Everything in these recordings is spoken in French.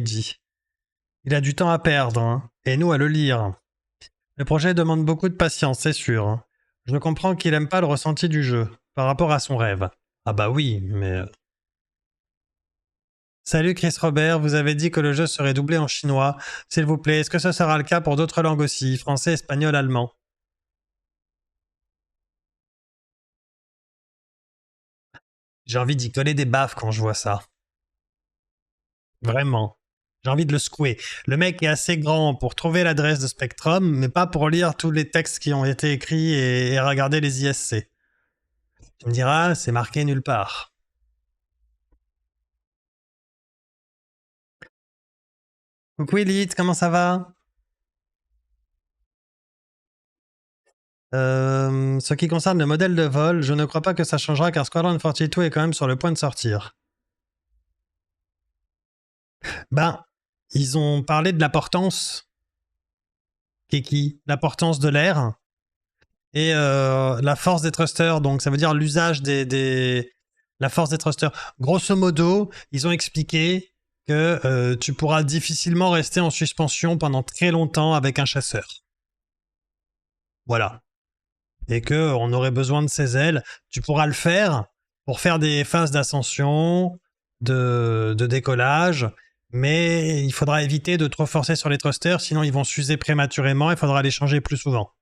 dit. Il a du temps à perdre, hein, et nous à le lire. Le projet demande beaucoup de patience, c'est sûr. Hein. Je comprends qu'il aime pas le ressenti du jeu, par rapport à son rêve. Ah bah oui, mais... Salut Chris Robert, vous avez dit que le jeu serait doublé en chinois. S'il vous plaît, est-ce que ce sera le cas pour d'autres langues aussi, français, espagnol, allemand? J'ai envie d'y coller des baffes quand je vois ça. Vraiment. J'ai envie de le secouer. Le mec est assez grand pour trouver l'adresse de Spectrum, mais pas pour lire tous les textes qui ont été écrits et regarder les ISC. Tu me diras, c'est marqué nulle part. Coucou Elite, comment ça va? Ce qui concerne le modèle de vol, je ne crois pas que ça changera car Squadron 42 est quand même sur le point de sortir. Ben, ils ont parlé de l'importance, Keki, l'importance de l'air et la force des thrusters, donc ça veut dire l'usage la force des thrusters. Grosso modo, ils ont expliqué que tu pourras difficilement rester en suspension pendant très longtemps avec un chasseur. Voilà. Et que on aurait besoin de ses ailes. Tu pourras le faire pour faire des phases d'ascension, de décollage, mais il faudra éviter de trop forcer sur les thrusters, sinon ils vont s'user prématurément, il faudra les changer plus souvent.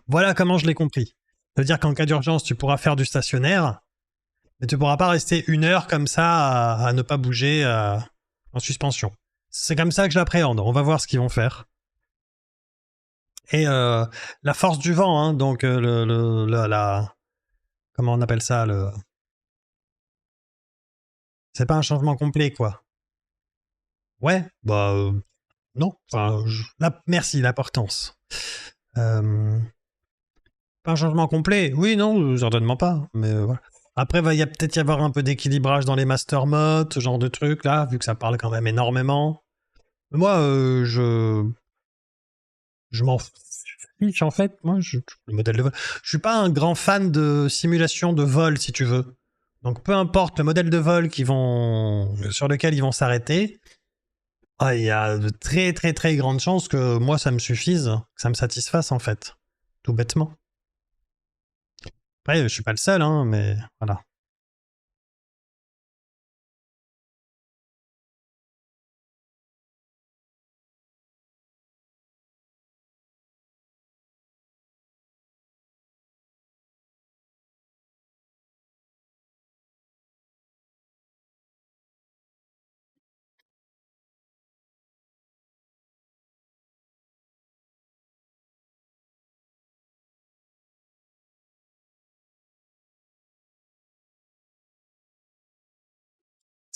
Voilà comment je l'ai compris. Ça veut dire qu'en cas d'urgence, tu pourras faire du stationnaire, mais tu pourras pas rester 1 heure comme ça à ne pas bouger en suspension. C'est comme ça que je l'appréhende. On va voir ce qu'ils vont faire. Et la force du vent, hein, donc comment on appelle ça c'est pas un changement complet, quoi. Ouais, bah non. Enfin, merci, l'importance. Pas un changement complet. Oui, non, certainement pas. Mais voilà. Après, va y a peut-être y avoir un peu d'équilibrage dans les master modes, ce genre de truc là, vu que ça parle quand même énormément. Mais moi, je m'en fiche en fait. Moi, le modèle de vol. Je suis pas un grand fan de simulation de vol, si tu veux. Donc, peu importe le modèle de vol sur lequel ils vont s'arrêter, il y a de très très très grandes chances que moi ça me suffise, que ça me satisfasse en fait, tout bêtement. Après, je suis pas le seul, hein, mais voilà.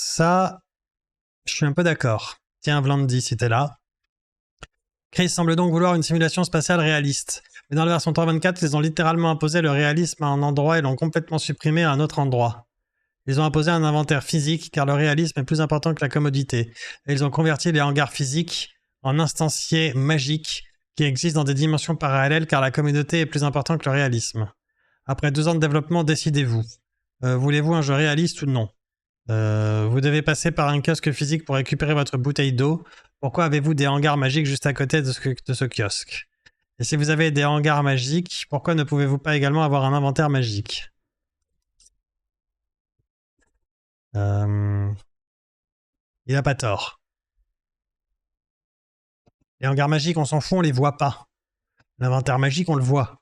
Ça, je suis un peu d'accord. Tiens, Vlandy, si t'es là. Chris semble donc vouloir une simulation spatiale réaliste. Mais dans la version 3.24, ils ont littéralement imposé le réalisme à un endroit et l'ont complètement supprimé à un autre endroit. Ils ont imposé un inventaire physique car le réalisme est plus important que la commodité. Et ils ont converti les hangars physiques en instanciers magiques qui existent dans des dimensions parallèles car la communauté est plus importante que le réalisme. Après 2 ans de développement, décidez-vous. Voulez-vous un jeu réaliste ou non? Vous devez passer par un kiosque physique pour récupérer votre bouteille d'eau. Pourquoi avez-vous des hangars magiques juste à côté de ce kiosque? Et si vous avez des hangars magiques, pourquoi ne pouvez-vous pas également avoir un inventaire magique? Il a pas tort. Les hangars magiques, on s'en fout, on les voit pas. L'inventaire magique, on le voit.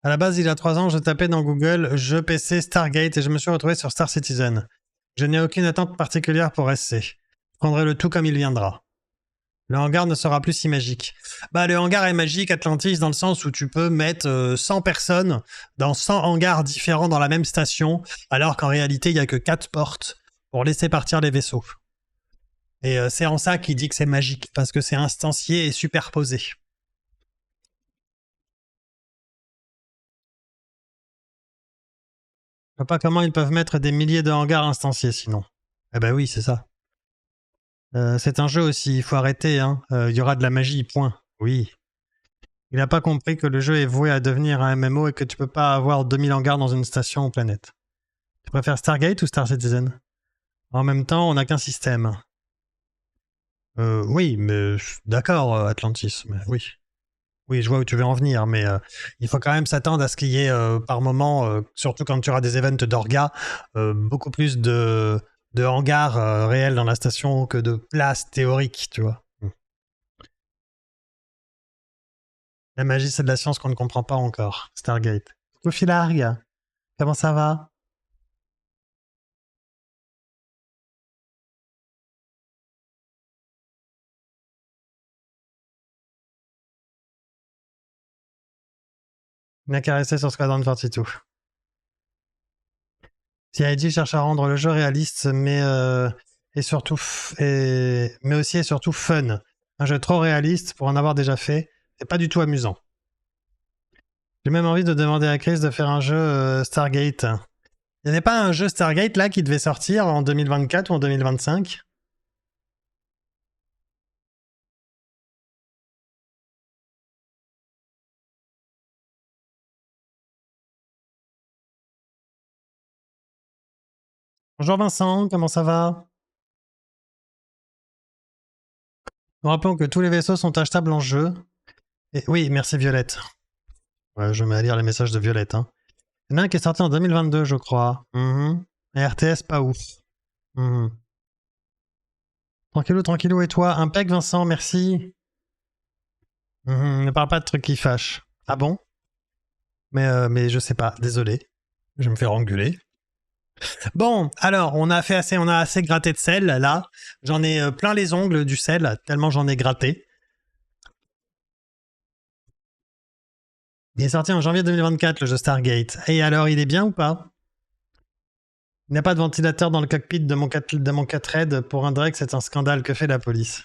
À la base, il y a 3 ans, je tapais dans Google jeu PC Stargate et je me suis retrouvé sur Star Citizen. Je n'ai aucune attente particulière pour SC. Je prendrai le tout comme il viendra. Le hangar ne sera plus si magique. Bah, le hangar est magique, Atlantis, dans le sens où tu peux mettre 100 personnes dans 100 hangars différents dans la même station, alors qu'en réalité, il n'y a que 4 portes pour laisser partir les vaisseaux. Et c'est en ça qu'il dit que c'est magique, parce que c'est instancié et superposé. Je vois pas comment ils peuvent mettre des milliers de hangars instanciés sinon. Eh ben oui, c'est ça. C'est un jeu aussi, il faut arrêter. Hein. Il y aura de la magie, point. Oui. Il n'a pas compris que le jeu est voué à devenir un MMO et que tu peux pas avoir 2000 hangars dans une station ou planète. Tu préfères Stargate ou Star Citizen? En même temps, on n'a qu'un système. Oui, mais d'accord, Atlantis, mais oui. Oui, je vois où tu veux en venir, mais il faut quand même s'attendre à ce qu'il y ait par moment, surtout quand tu auras des events d'orga, beaucoup plus de hangars réels dans la station que de places théoriques, tu vois. La magie, c'est de la science qu'on ne comprend pas encore. Stargate. Coucou Largue, comment ça va? Bien caressé sur Squadron 42. CIG cherche à rendre le jeu réaliste, mais et surtout mais aussi et surtout fun. Un jeu trop réaliste pour en avoir déjà fait, c'est pas du tout amusant. J'ai même envie de demander à Chris de faire un jeu Stargate. Il n'y avait pas un jeu Stargate là qui devait sortir en 2024 ou en 2025? Bonjour Vincent, comment ça va? Nous rappelons que tous les vaisseaux sont achetables en jeu. Et oui, merci Violette. Ouais, je mets à lire les messages de Violette. Hein. Il y en a un qui est sorti en 2022, je crois. Et RTS, pas ouf. Mhm. Tranquillou, tranquillou, et toi? Impec, Vincent, merci. Ne parle pas de trucs qui fâchent. Ah bon? Mais je sais pas, désolé. Je vais me faire engueuler. Bon, alors, on a assez gratté de sel, là. J'en ai plein les ongles du sel, tellement j'en ai gratté. Il est sorti en janvier 2024, le jeu Stargate. Et alors, il est bien ou pas? Il n'y a pas de ventilateur dans le cockpit de mon 4 Pour un Drake, c'est un scandale. Que fait la police?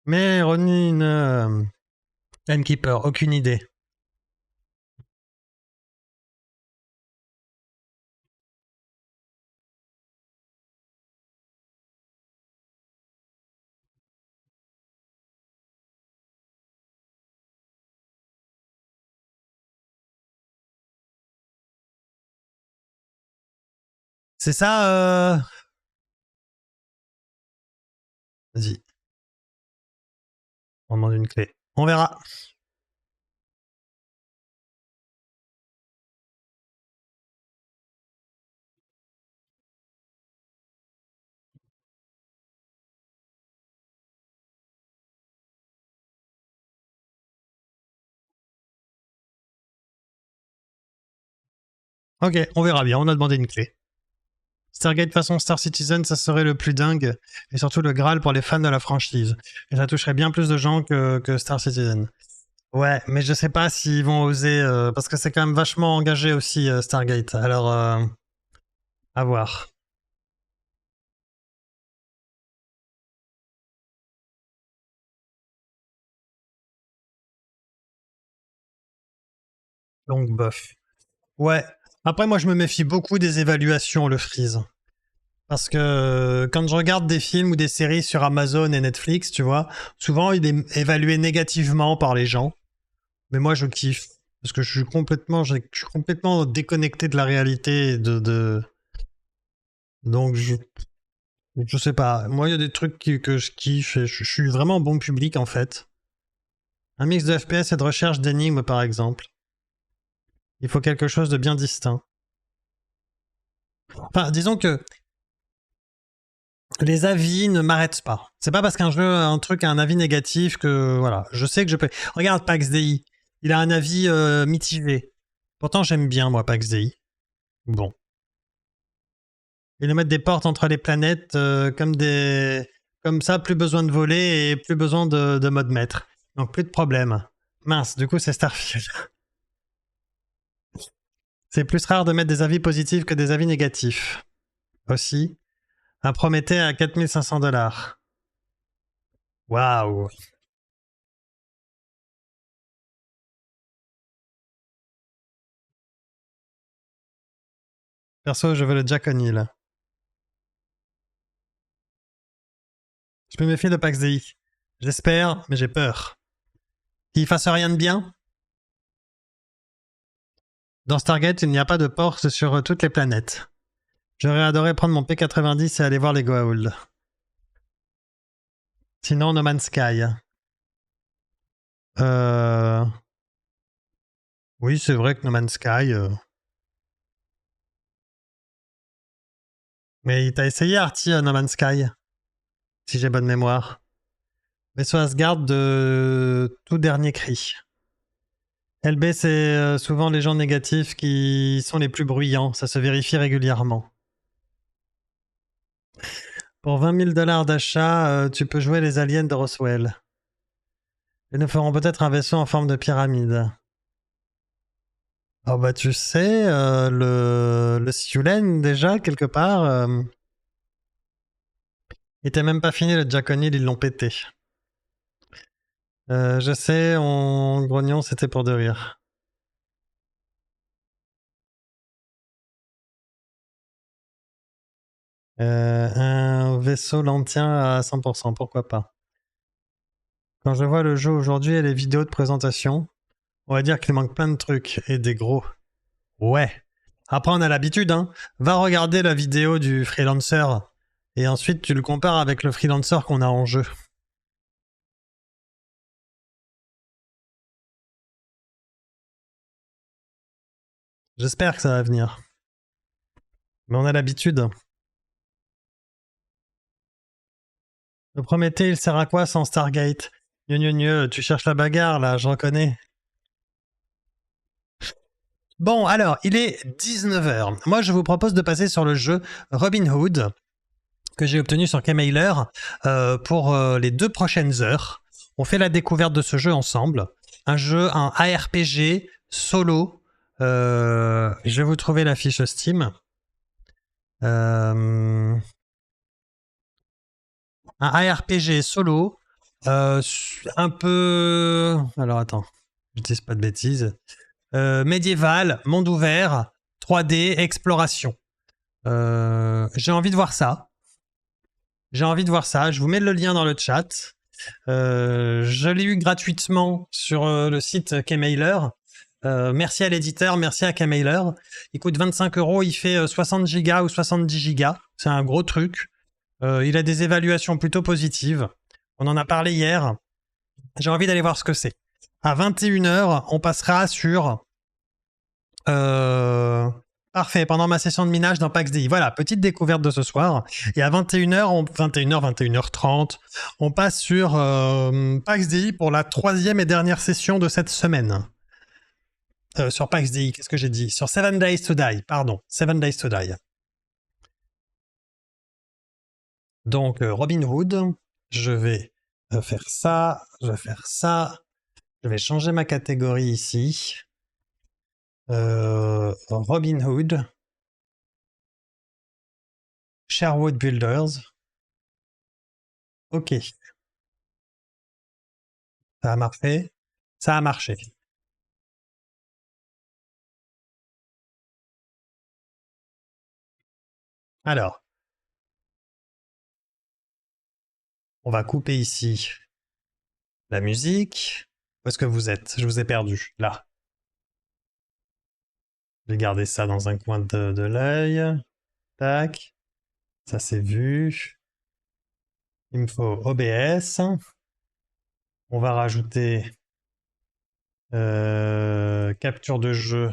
Mais Ronin, Timekeeper, aucune idée. C'est ça, Vas-y, on demande une clé. On verra. Ok, on verra bien, on a demandé une clé. Stargate façon Star Citizen, ça serait le plus dingue, et surtout le Graal pour les fans de la franchise. Et ça toucherait bien plus de gens que Star Citizen. Ouais, mais je sais pas s'ils vont oser, parce que c'est quand même vachement engagé aussi, Stargate. Alors, à voir. Donc, bof. Ouais. Après, moi, je me méfie beaucoup des évaluations, le freeze. Parce que quand je regarde des films ou des séries sur Amazon et Netflix, tu vois, souvent il est évalué négativement par les gens. Mais moi, je kiffe. Parce que je suis complètement déconnecté de la réalité. Donc, je sais pas. Moi, il y a des trucs que je kiffe et je suis vraiment bon public en fait. Un mix de FPS et de recherche d'énigmes, par exemple. Il faut quelque chose de bien distinct. Enfin, disons que les avis ne m'arrêtent pas. C'est pas parce qu'un jeu, un truc a un avis négatif que voilà. Je sais que je peux. Regarde Pax DI, il a un avis mitigé. Pourtant, j'aime bien moi Pax DI. Bon, ils nous mettent des portes entre les planètes comme ça, plus besoin de voler et plus besoin de mode maître. Donc plus de problème. Mince, du coup c'est Starfield. C'est plus rare de mettre des avis positifs que des avis négatifs. Aussi, un Prométhée à 4 500 $. Waouh. Perso, je veux le Jack O'Neill. Je me méfie de Pax DI. J'espère, mais j'ai peur. Qu'il fasse rien de bien. Dans Stargate, il n'y a pas de porte sur toutes les planètes. J'aurais adoré prendre mon P90 et aller voir les Goa'uld. Sinon, No Man's Sky. Oui, c'est vrai que No Man's Sky... Mais t'as essayé, Arty, No Man's Sky? Si j'ai bonne mémoire. Vaisseau Asgard de tout dernier cri. LB, c'est souvent les gens négatifs qui sont les plus bruyants. Ça se vérifie régulièrement. Pour 20 000 $ d'achat, tu peux jouer les aliens de Roswell. Ils nous feront peut-être un vaisseau en forme de pyramide. Oh bah tu sais, le Siulen, déjà, quelque part, il était même pas fini le Jack O'Neill, ils l'ont pété. Je sais, on grognon, c'était pour de rire. Un vaisseau lentien à 100%, pourquoi pas. Quand je vois le jeu aujourd'hui et les vidéos de présentation, on va dire qu'il manque plein de trucs et des gros. Ouais. Après, on a l'habitude, hein. Va regarder la vidéo du freelancer et ensuite tu le compares avec le freelancer qu'on a en jeu. J'espère que ça va venir. Mais on a l'habitude. Le Prométhée, il sert à quoi sans Stargate? Tu cherches la bagarre là, je reconnais. Bon, alors, il est 19h. Moi, je vous propose de passer sur le jeu Robin Hood, que j'ai obtenu sur Kmailer, pour les 2 prochaines heures. On fait la découverte de ce jeu ensemble. Un jeu, un ARPG solo. Je vais vous trouver la fiche Steam. Un ARPG solo. Un peu... Alors, attends. Je dis pas de bêtises. Médiéval, monde ouvert, 3D, exploration. J'ai envie de voir ça. J'ai envie de voir ça. Je vous mets le lien dans le chat. Je l'ai eu gratuitement sur le site Kmailer. Merci à l'éditeur, merci à Kmailer. Il coûte 25 €, il fait 60 Go ou 70 Go. C'est un gros truc. Il a des évaluations plutôt positives. On en a parlé hier. J'ai envie d'aller voir ce que c'est. À 21h, on passera sur... Parfait, pendant ma session de minage dans PAX DI. Voilà, petite découverte de ce soir. Et à 21h, 21h30, on passe sur PAX DI pour la 3e et dernière session de cette semaine. Sur PAX DI, qu'est-ce que j'ai dit? Sur 7 Days to Die, pardon. 7 Days to Die. Donc, Robin Hood, je vais faire ça, je vais faire ça. Je vais changer ma catégorie ici. Robin Hood. Sherwood Builders. Ok. Ça a marché. Ça a marché. Alors, on va couper ici la musique. Où est-ce que vous êtes? Je vous ai perdu. Là. Je vais garder ça dans un coin de l'œil. Tac. Ça c'est vu. Il me faut OBS. On va rajouter capture de jeu.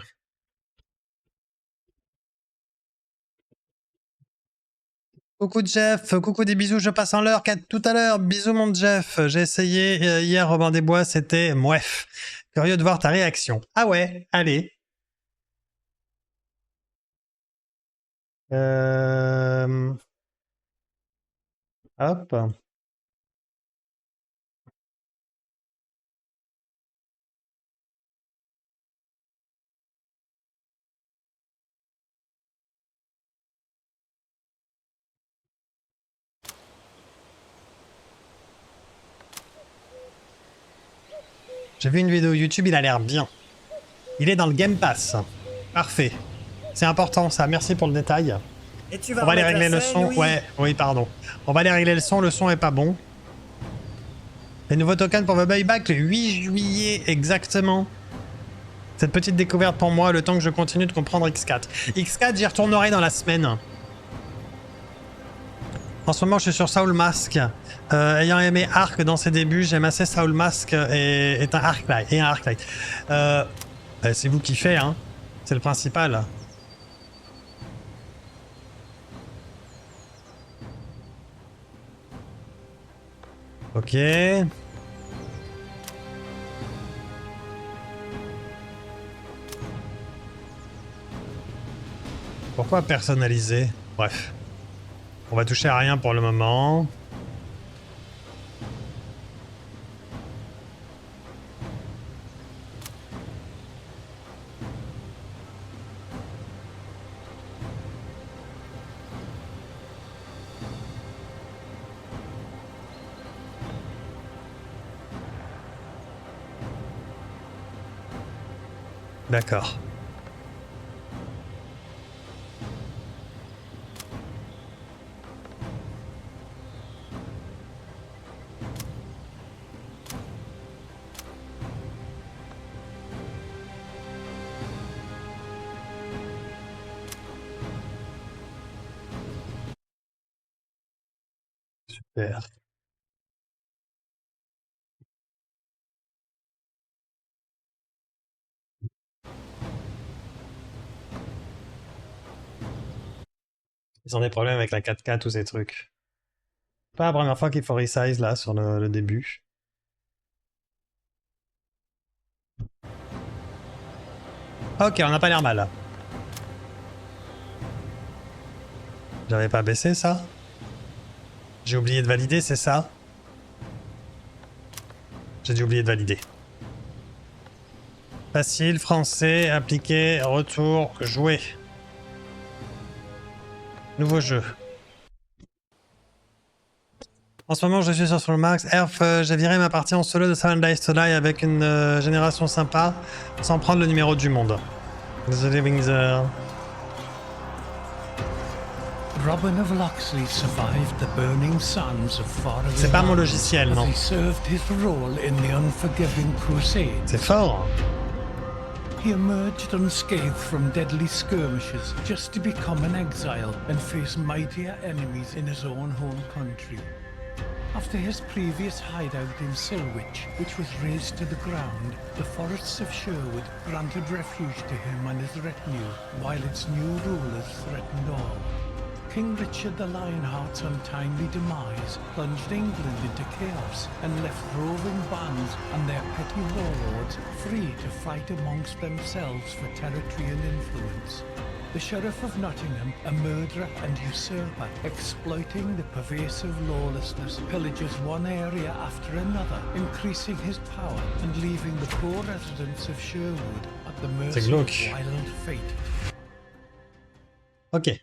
Coucou Jeff, coucou des bisous, je passe en l'heure, tout à l'heure, bisous mon Jeff, j'ai essayé hier Robin des Bois, c'était mouef. Curieux de voir ta réaction. Ah ouais, allez. Hop. J'ai vu une vidéo YouTube, il a l'air bien. Il est dans le Game Pass. Parfait. C'est important ça, merci pour le détail. Et tu vas On va aller remettre régler la le scène, son. oui. Ouais, oui, pardon. On va aller régler le son est pas bon. Les nouveaux tokens pour The Buyback le 8 juillet exactement. Cette petite découverte pour moi, le temps que je continue de comprendre X4. X4, j'y retournerai dans la semaine. En ce moment, je suis sur Soul Mask. Ayant aimé Ark dans ses débuts, j'aime assez Soul Mask et un Arclight. C'est vous qui faites, hein. C'est le principal. Ok. Pourquoi personnaliser? Bref. On va toucher à rien pour le moment. D'accord. Super. Ils ont des problèmes avec la 4K, tous ces trucs. Pas la première fois qu'il faut resize là sur le début. Ok, on n'a pas l'air mal. J'avais pas baissé ça? J'ai oublié de valider, c'est ça? J'ai dû oublier de valider. Facile, français, appliqué, retour, jouer. Nouveau jeu. En ce moment, je suis sur Max. Erf, j'ai viré ma partie en solo de Silent Dice to Die avec une génération sympa, sans prendre le numéro du monde. Désolé, Wingzer. Robin of Locksley survived the burning sands of faraway C'est pas mon lands logiciel, as non. he served his role in the unforgiving crusade. C'est fort. He emerged unscathed from deadly skirmishes just to become an exile and face mightier enemies in his own home country. After his previous hideout in Silwich, which was razed to the ground, the forests of Sherwood granted refuge to him and his retinue, while its new rulers threatened all. King Richard the Lionheart's untimely demise plunged England into chaos and left roving bands and their petty warlords free to fight amongst themselves for territory and influence. The Sheriff of Nottingham, a murderer and usurper, exploiting the pervasive lawlessness, pillages one area after another, increasing his power and leaving the poor residents of Sherwood at the mercy of violent fate. Ok.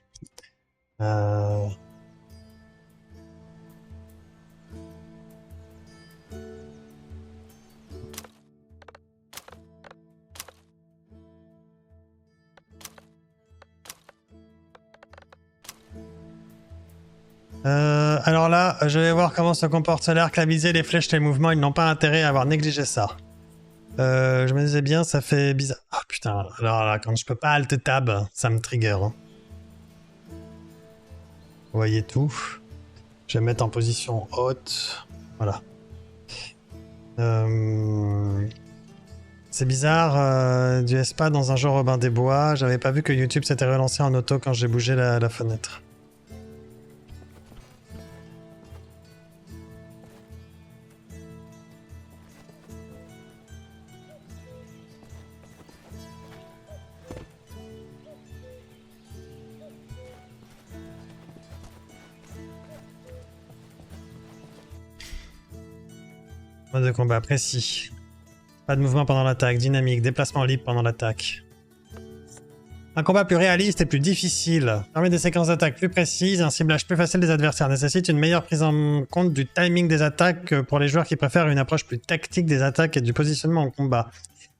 Alors là, je vais voir comment se comporte l'arc, la visée, les flèches, les mouvements. Ils n'ont pas intérêt à avoir négligé ça. Je me disais bien, ça fait bizarre. Ah putain, alors là, quand je peux pas alt tab, ça me trigger. Hein. Vous voyez tout. Je vais me mettre en position haute. Voilà. C'est bizarre, du SPA dans un jeu Robin des Bois. J'avais pas vu que YouTube s'était relancé en auto quand j'ai bougé la fenêtre. Mode de combat précis. Pas de mouvement pendant l'attaque, dynamique, déplacement libre pendant l'attaque. Un combat plus réaliste et plus difficile. Permet des séquences d'attaque plus précises et un ciblage plus facile des adversaires. Nécessite une meilleure prise en compte du timing des attaques pour les joueurs qui préfèrent une approche plus tactique des attaques et du positionnement en combat.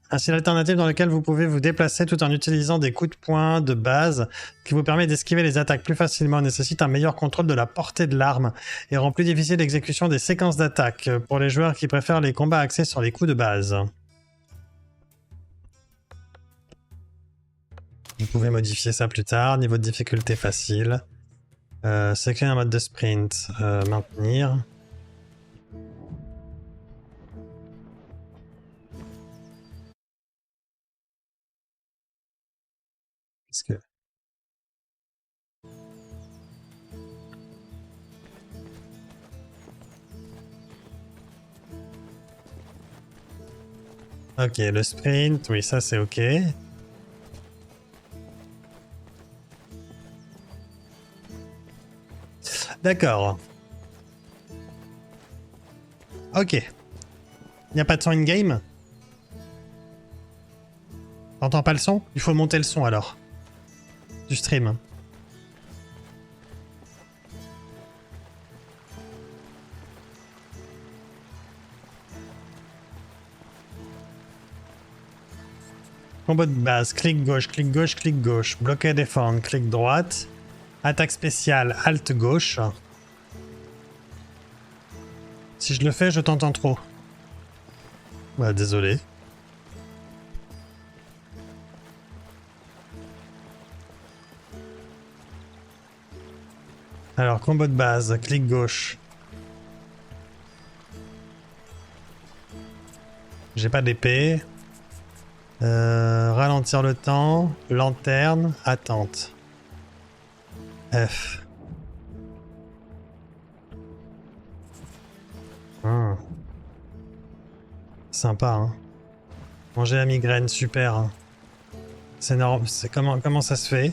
Un style alternatif dans lequel vous pouvez vous déplacer tout en utilisant des coups de poing de base qui vous permet d'esquiver les attaques plus facilement, nécessite un meilleur contrôle de la portée de l'arme et rend plus difficile l'exécution des séquences d'attaque pour les joueurs qui préfèrent les combats axés sur les coups de base. Vous pouvez modifier ça plus tard, niveau de difficulté facile. Sélectionner un mode de sprint, maintenir. Qu'est-ce que... Ok, le sprint, oui, ça c'est ok. D'accord. Ok. Il n'y a pas de son in-game? T'entends pas le son? Il faut monter le son alors. Du stream. Combo de base, clic gauche, clic gauche, clic gauche. Bloquer, défendre, clic droite. Attaque spéciale, alt gauche. Si je le fais, je t'entends trop. Ouais, désolé. Alors, combo de base, clic gauche. J'ai pas d'épée. Ralentir le temps, lanterne, attente. F. Sympa, hein. Manger la migraine, super. Hein. C'est normal. C'est comment ça se fait?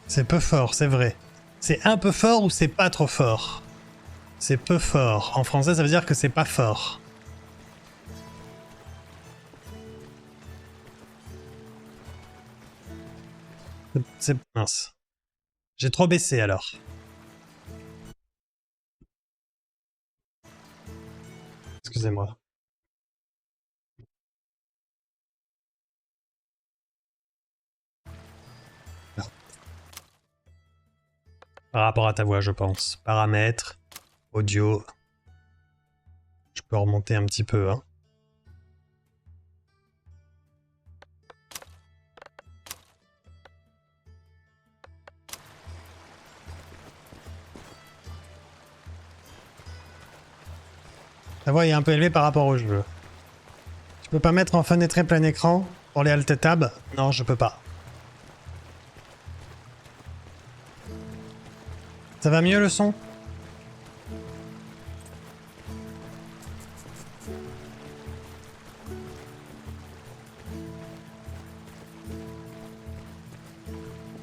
C'est peu fort, c'est vrai. C'est un peu fort ou c'est pas trop fort? C'est peu fort. En français, ça veut dire que c'est pas fort. C'est mince. J'ai trop baissé alors. Excusez-moi. Par rapport à ta voix, je pense. Paramètres, audio. Je peux remonter un petit peu, hein. Ta voix est un peu élevée par rapport au jeu. Tu peux pas mettre en fenêtre plein écran pour les alt tab? Non, je peux pas. Ça va mieux le son?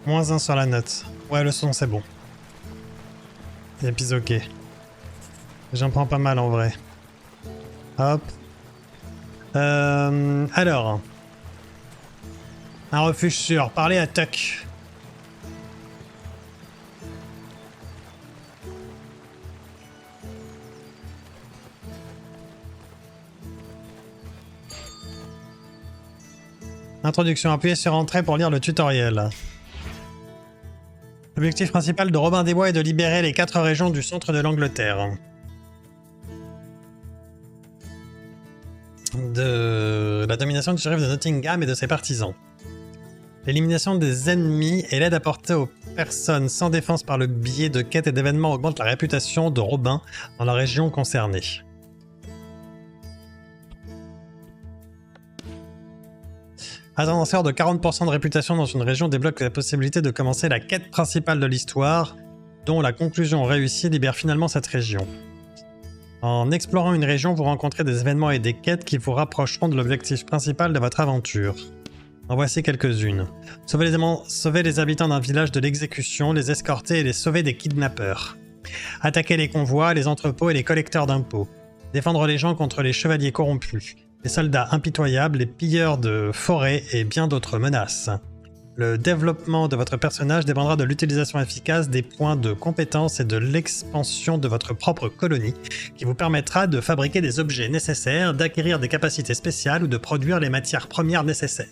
-1 sur la note. Ouais, le son c'est bon. Et puis ok. J'en prends pas mal en vrai. Hop. Alors. Un refuge sûr. Parler à Tuck. Introduction. Appuyez sur Entrée pour lire le tutoriel. L'objectif principal de Robin des Bois est de libérer les 4 régions du centre de l'Angleterre. De la domination du shérif de Nottingham et de ses partisans. L'élimination des ennemis et l'aide apportée aux personnes sans défense par le biais de quêtes et d'événements augmente la réputation de Robin dans la région concernée. Atteindre un score de 40% de réputation dans une région débloque la possibilité de commencer la quête principale de l'histoire, dont la conclusion réussie libère finalement cette région. En explorant une région, vous rencontrez des événements et des quêtes qui vous rapprocheront de l'objectif principal de votre aventure. En voici quelques-unes. Sauver les habitants d'un village de l'exécution, les escorter et les sauver des kidnappeurs. Attaquer les convois, les entrepôts et les collecteurs d'impôts. Défendre les gens contre les chevaliers corrompus. Les soldats impitoyables, les pilleurs de forêts et bien d'autres menaces. Le développement de votre personnage dépendra de l'utilisation efficace des points de compétence et de l'expansion de votre propre colonie, qui vous permettra de fabriquer des objets nécessaires, d'acquérir des capacités spéciales ou de produire les matières premières nécessaires.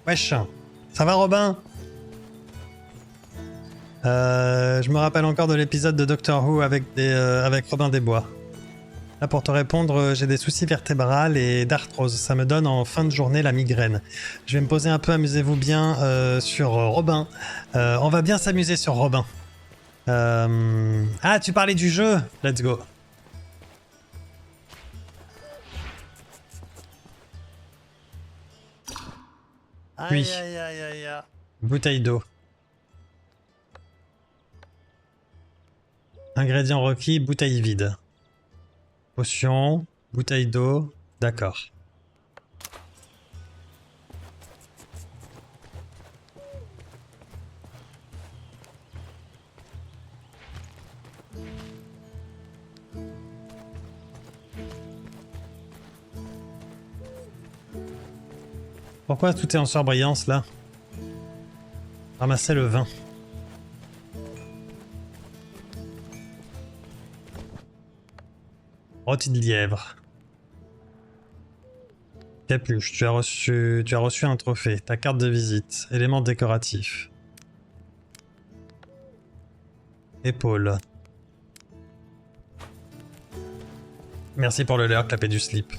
Wesh, ça va Robin? Je me rappelle encore de l'épisode de Doctor Who avec Robin des Bois. Là pour te répondre, j'ai des soucis vertébrales et d'arthrose, ça me donne en fin de journée la migraine. Je vais me poser un peu, amusez-vous bien, sur Robin. On va bien s'amuser sur Robin. Ah, tu parlais du jeu? Let's go. Oui. Aïe, aïe, aïe, aïe. Bouteille d'eau. Ingrédients requis, bouteille vide. Potion, bouteille d'eau, d'accord. Pourquoi tout est en surbrillance là? Ramasser le vin. Rôti de lièvre. Capuche, tu as reçu un trophée. Ta carte de visite. Élément décoratif. Épaule. Merci pour le leurre, clapé du slip.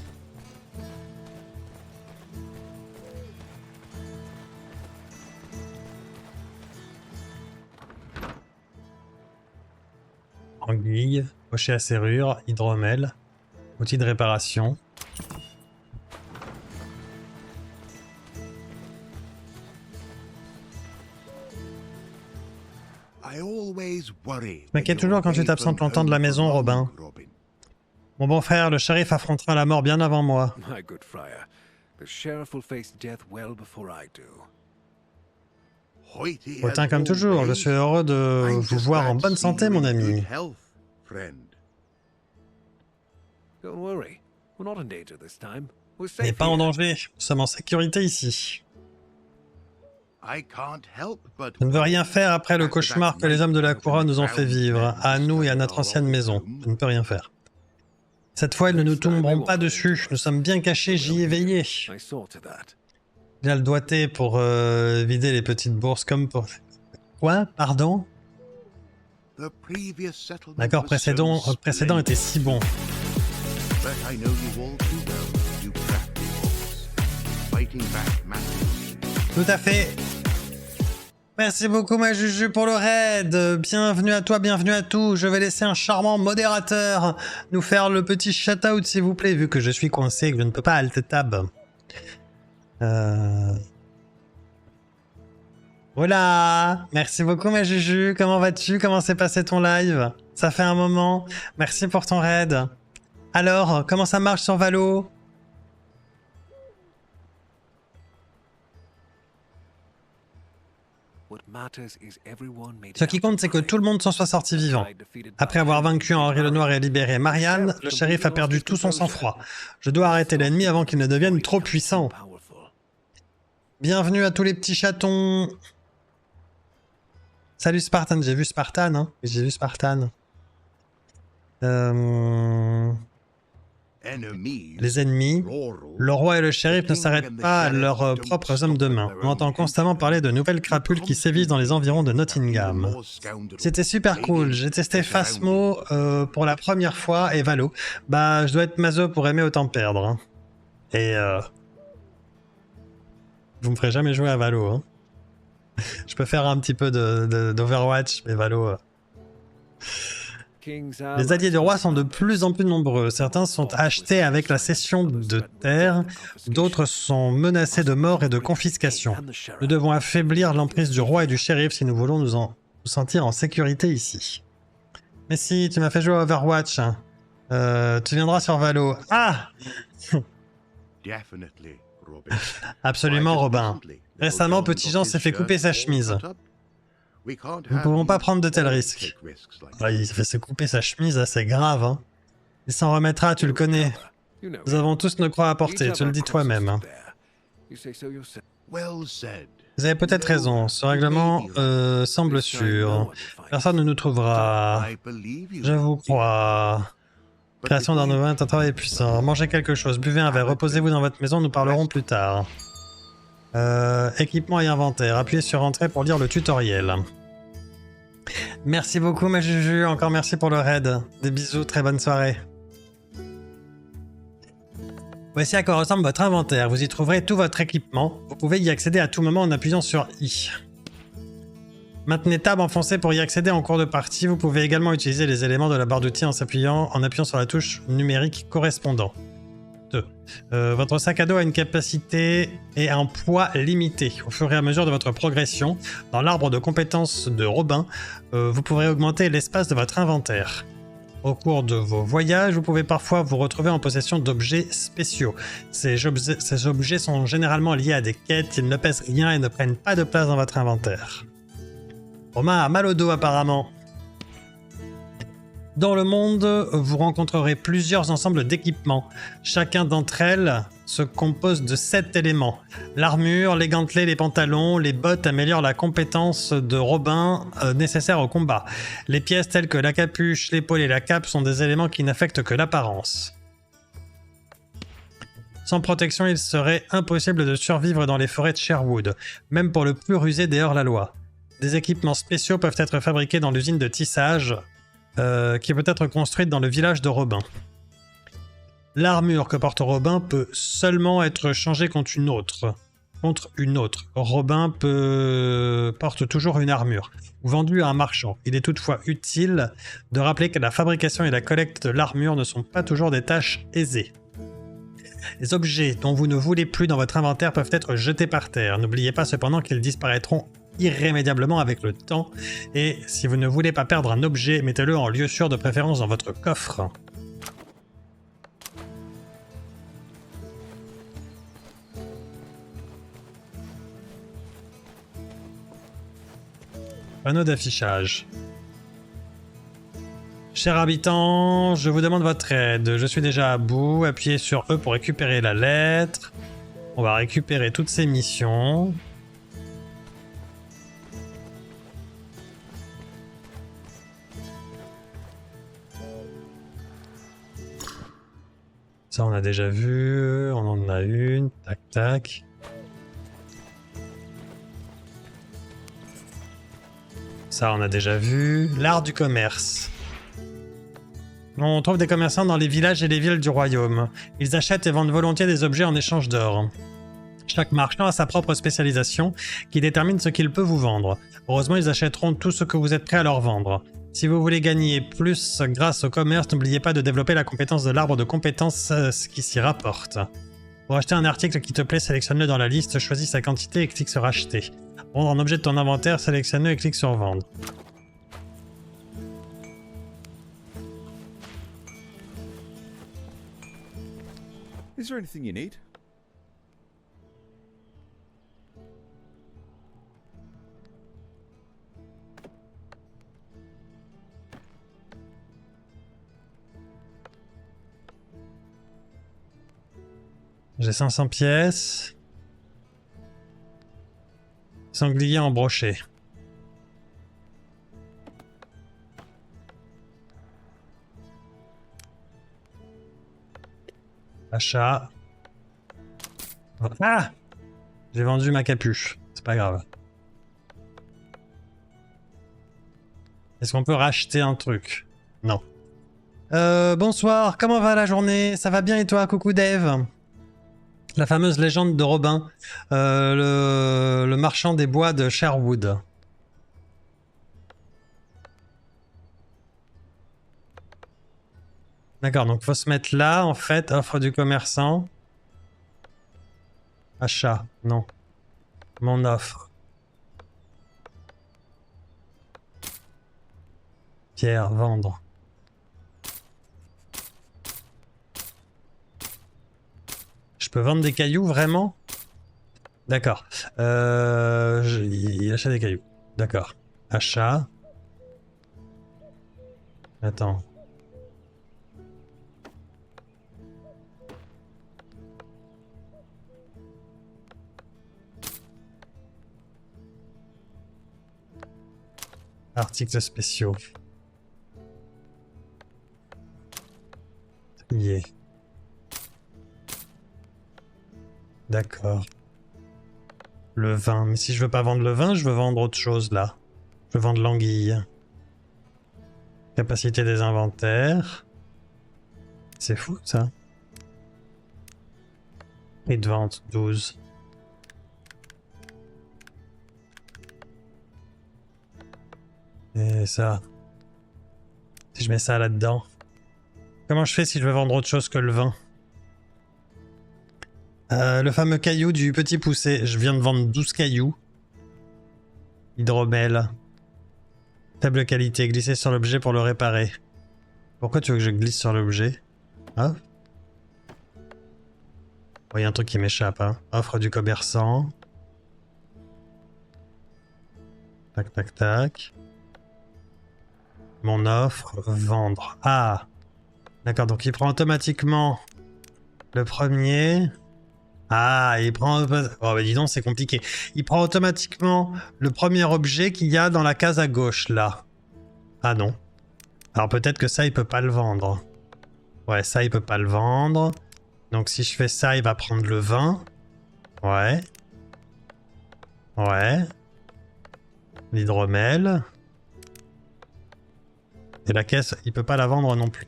Anguille, pochet à serrure, hydromel, outil de réparation. Je m'inquiète toujours quand tu t'absentes longtemps de la maison, Robin. Mon bon frère, le shérif affrontera la mort bien avant moi. My good friar, the sheriff will face death well before I do. Hautain comme toujours, je suis heureux de vous voir en bonne santé, mon ami. Don't worry, we're not in danger this time. We're Mais safe pas en here. danger, nous sommes en sécurité ici. Je ne veux rien faire après le cauchemar que les hommes de la couronne nous ont fait vivre, à nous et à notre ancienne maison. Je ne peux rien faire. Cette fois, ils ne nous tomberont pas dessus, nous sommes bien cachés, j'y ai veillé. I saw to that. Il a le doigté pour vider les petites bourses comme pour... Quoi? Pardon? L'accord précédent était si bon. Tout à fait. Merci beaucoup ma Juju pour le raid. Bienvenue à toi, bienvenue à tous. Je vais laisser un charmant modérateur nous faire le petit shout-out s'il vous plaît, vu que je suis coincé et que je ne peux pas alt tab. Voilà. Merci beaucoup ma Juju. Comment vas-tu? Comment s'est passé ton live? Ça fait un moment. Merci pour ton raid. Alors, comment ça marche sur Valo? Ce qui compte, c'est que tout le monde s'en soit sorti vivant. Après avoir vaincu Henri le Noir et libéré Marianne, le shérif a perdu tout son sang-froid. Je dois arrêter l'ennemi avant qu'il ne devienne trop puissant. Bienvenue à tous les petits chatons. Salut Spartan, j'ai vu Spartan, hein. J'ai vu Spartan. Les ennemis, le roi et le shérif ne s'arrêtent pas à leurs propres hommes de main. On entend constamment parler de nouvelles crapules qui sévissent dans les environs de Nottingham. C'était super cool, j'ai testé Phasmo pour la première fois et Valo. Bah, je dois être maso pour aimer autant perdre. Hein. Et vous me ferez jamais jouer à Valo. Hein. Je peux faire un petit peu d'Overwatch, mais Valo... Les alliés du roi sont de plus en plus nombreux. Certains sont achetés avec la cession de terres, d'autres sont menacés de mort et de confiscation. Nous devons affaiblir l'emprise du roi et du shérif si nous voulons nous sentir en sécurité ici. Mais si, tu m'as fait jouer à Overwatch. Hein. Tu viendras sur Valo. Ah! Absolument, Robin. Récemment, Petit Jean s'est fait couper sa chemise. Nous ne pouvons pas prendre de tels risques. Ouais, il s'est fait se couper sa chemise, c'est grave. Hein. Il s'en remettra, tu le connais. You know, Nous avons tous nos croix à each porter, have tu le our dis crosses toi-même. to bear. You say so yourself. Well said. Vous avez peut-être raison, ce règlement semble sûr. Personne ne nous trouvera. I believe you. Je vous crois. But Création d'un before you- nouveau est un travail puissant. Mangez quelque chose, buvez un verre, reposez-vous dans votre maison, nous parlerons plus tard. Équipement et inventaire. Appuyez sur Entrée pour lire le tutoriel. Merci beaucoup ma Juju, encore merci pour le raid. Des bisous, très bonne soirée. Voici à quoi ressemble votre inventaire. Vous y trouverez tout votre équipement. Vous pouvez y accéder à tout moment en appuyant sur I. Maintenez Tab enfoncé pour y accéder en cours de partie. Vous pouvez également utiliser les éléments de la barre d'outils en appuyant sur la touche numérique correspondante. Votre sac à dos a une capacité et un poids limité. Au fur et à mesure de votre progression, dans l'arbre de compétences de Robin, vous pourrez augmenter l'espace de votre inventaire. Au cours de vos voyages, vous pouvez parfois vous retrouver en possession d'objets spéciaux. Ces objets sont généralement liés à des quêtes, ils ne pèsent rien et ne prennent pas de place dans votre inventaire. Romain a mal au dos apparemment. Dans le monde, vous rencontrerez plusieurs ensembles d'équipements. Chacun d'entre elles se compose de 7 éléments. L'armure, les gantelets, les pantalons, les bottes améliorent la compétence de Robin nécessaire au combat. Les pièces telles que la capuche, l'épaule et la cape sont des éléments qui n'affectent que l'apparence. Sans protection, il serait impossible de survivre dans les forêts de Sherwood, même pour le plus rusé des hors-la-loi. Des équipements spéciaux peuvent être fabriqués dans l'usine de tissage, qui peut être construite dans le village de Robin. L'armure que porte Robin peut seulement être changée contre une autre. Robin porte toujours une armure, ou vendue à un marchand. Il est toutefois utile de rappeler que la fabrication et la collecte de l'armure ne sont pas toujours des tâches aisées. Les objets dont vous ne voulez plus dans votre inventaire peuvent être jetés par terre. N'oubliez pas cependant qu'ils disparaîtront irrémédiablement avec le temps, et si vous ne voulez pas perdre un objet, mettez-le en lieu sûr, de préférence dans votre coffre. Panneau d'affichage. Chers habitants, je vous demande votre aide. Je suis déjà à bout. Appuyez sur E pour récupérer la lettre. On va récupérer toutes ces missions. Ça, on a déjà vu. On en a une. Tac, tac. Ça, on a déjà vu. L'art du commerce. On trouve des commerçants dans les villages et les villes du royaume. Ils achètent et vendent volontiers des objets en échange d'or. Chaque marchand a sa propre spécialisation qui détermine ce qu'il peut vous vendre. Heureusement, ils achèteront tout ce que vous êtes prêt à leur vendre. Si vous voulez gagner plus grâce au commerce, n'oubliez pas de développer la compétence de l'arbre de compétences qui s'y rapporte. Pour acheter un article qui te plaît, sélectionne-le dans la liste, choisis sa quantité et clique sur acheter. Pour vendre un objet de ton inventaire, sélectionne-le et clique sur vendre. Is there anything you need? J'ai 500 pièces. Sanglier embroché. Achat. Ah! J'ai vendu ma capuche. C'est pas grave. Est-ce qu'on peut racheter un truc? Non. Bonsoir, comment va la journée? Ça va bien et toi? Coucou Dave. La fameuse légende de Robin, le marchand des bois de Sherwood. D'accord, donc faut se mettre là en fait, offre du commerçant. Achat, non. Mon offre. Pierre, vendre. Je peux vendre des cailloux, vraiment? D'accord. Il achète des cailloux. D'accord. Achat. Attends. Articles spéciaux. Trier. D'accord. Le vin. Mais si je veux pas vendre le vin, je veux vendre autre chose là. Je veux vendre l'anguille. Capacité des inventaires. C'est fou ça. Prix de vente 12. Et ça. Si je mets ça là-dedans. Comment je fais si je veux vendre autre chose que le vin? Le fameux caillou du petit poussé. Je viens de vendre 12 cailloux. Hydromel. Faible qualité. Glisser sur l'objet pour le réparer. Pourquoi tu veux que je glisse sur l'objet? Ah. Oh, y a un truc qui m'échappe. Hein. Offre du commerçant. Tac, tac, tac. Mon offre. Vendre. Ah. D'accord, donc il prend automatiquement le premier. Ah, il prend... Oh bah dis donc, c'est compliqué. Il prend automatiquement le premier objet qu'il y a dans la case à gauche, là. Ah non. Alors peut-être que ça, il peut pas le vendre. Ouais, ça, il peut pas le vendre. Donc si je fais ça, il va prendre le 20. Ouais. Ouais. L'hydromel. Et la caisse, il peut pas la vendre non plus.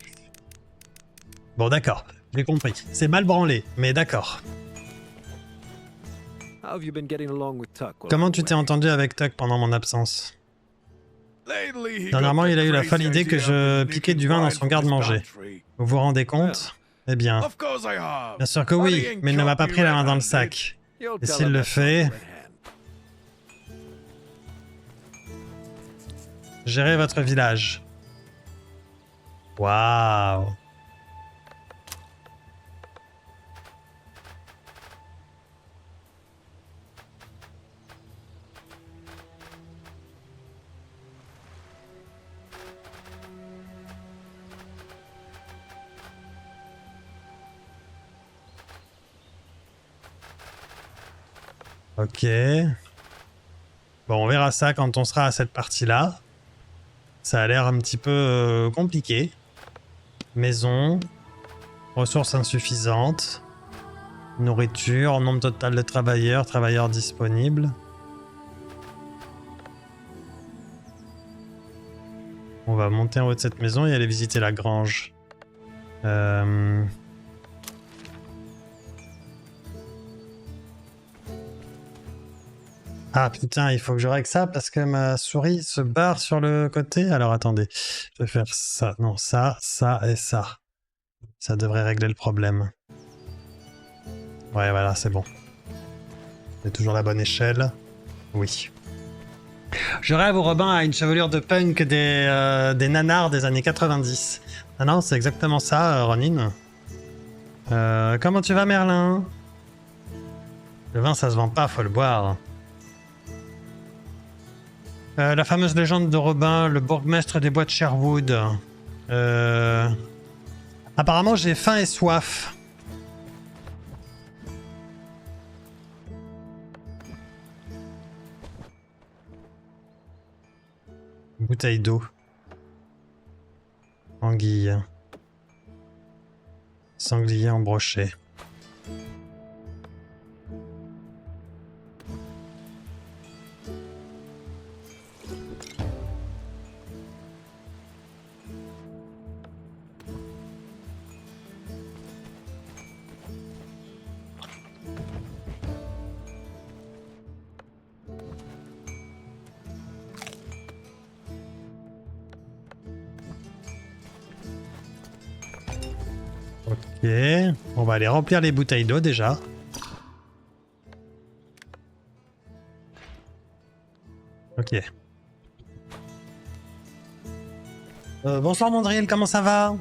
Bon, d'accord. J'ai compris. C'est mal branlé, mais d'accord. How have you been getting along with Tuck? Comment tu t'es entendu avec Tuck pendant mon absence? Dernièrement, il a eu la folle idée que je piquais du vin dans son garde-manger. Vous vous rendez compte? Eh bien, bien sûr que oui, mais il ne m'a pas pris la main dans le sac. Et s'il le fait... Gérez votre village. Waouh! Ok. Bon, on verra ça quand on sera à cette partie-là. Ça a l'air un petit peu compliqué. Maison. Ressources insuffisantes. Nourriture. Nombre total de travailleurs. Travailleurs disponibles. On va monter en haut de cette maison et aller visiter la grange. Ah putain, il faut que je règle ça parce que ma souris se barre sur le côté. Alors attendez, je vais faire ça. Non, ça, ça et ça. Ça devrait régler le problème. Ouais, voilà, c'est bon. C'est toujours la bonne échelle. Oui. Je rêve au Robin à une chevelure de punk des nanars des années 90. Ah non, c'est exactement ça, Ronin. Comment tu vas, Merlin? Le vin, ça se vend pas, faut le boire. La fameuse légende de Robin, le bourgmestre des bois de Sherwood. Apparemment, j'ai faim et soif. Bouteille d'eau. Anguille. Sanglier embroché. Ok, on va aller remplir les bouteilles d'eau déjà. Ok. Bonsoir Mondriel, comment ça va?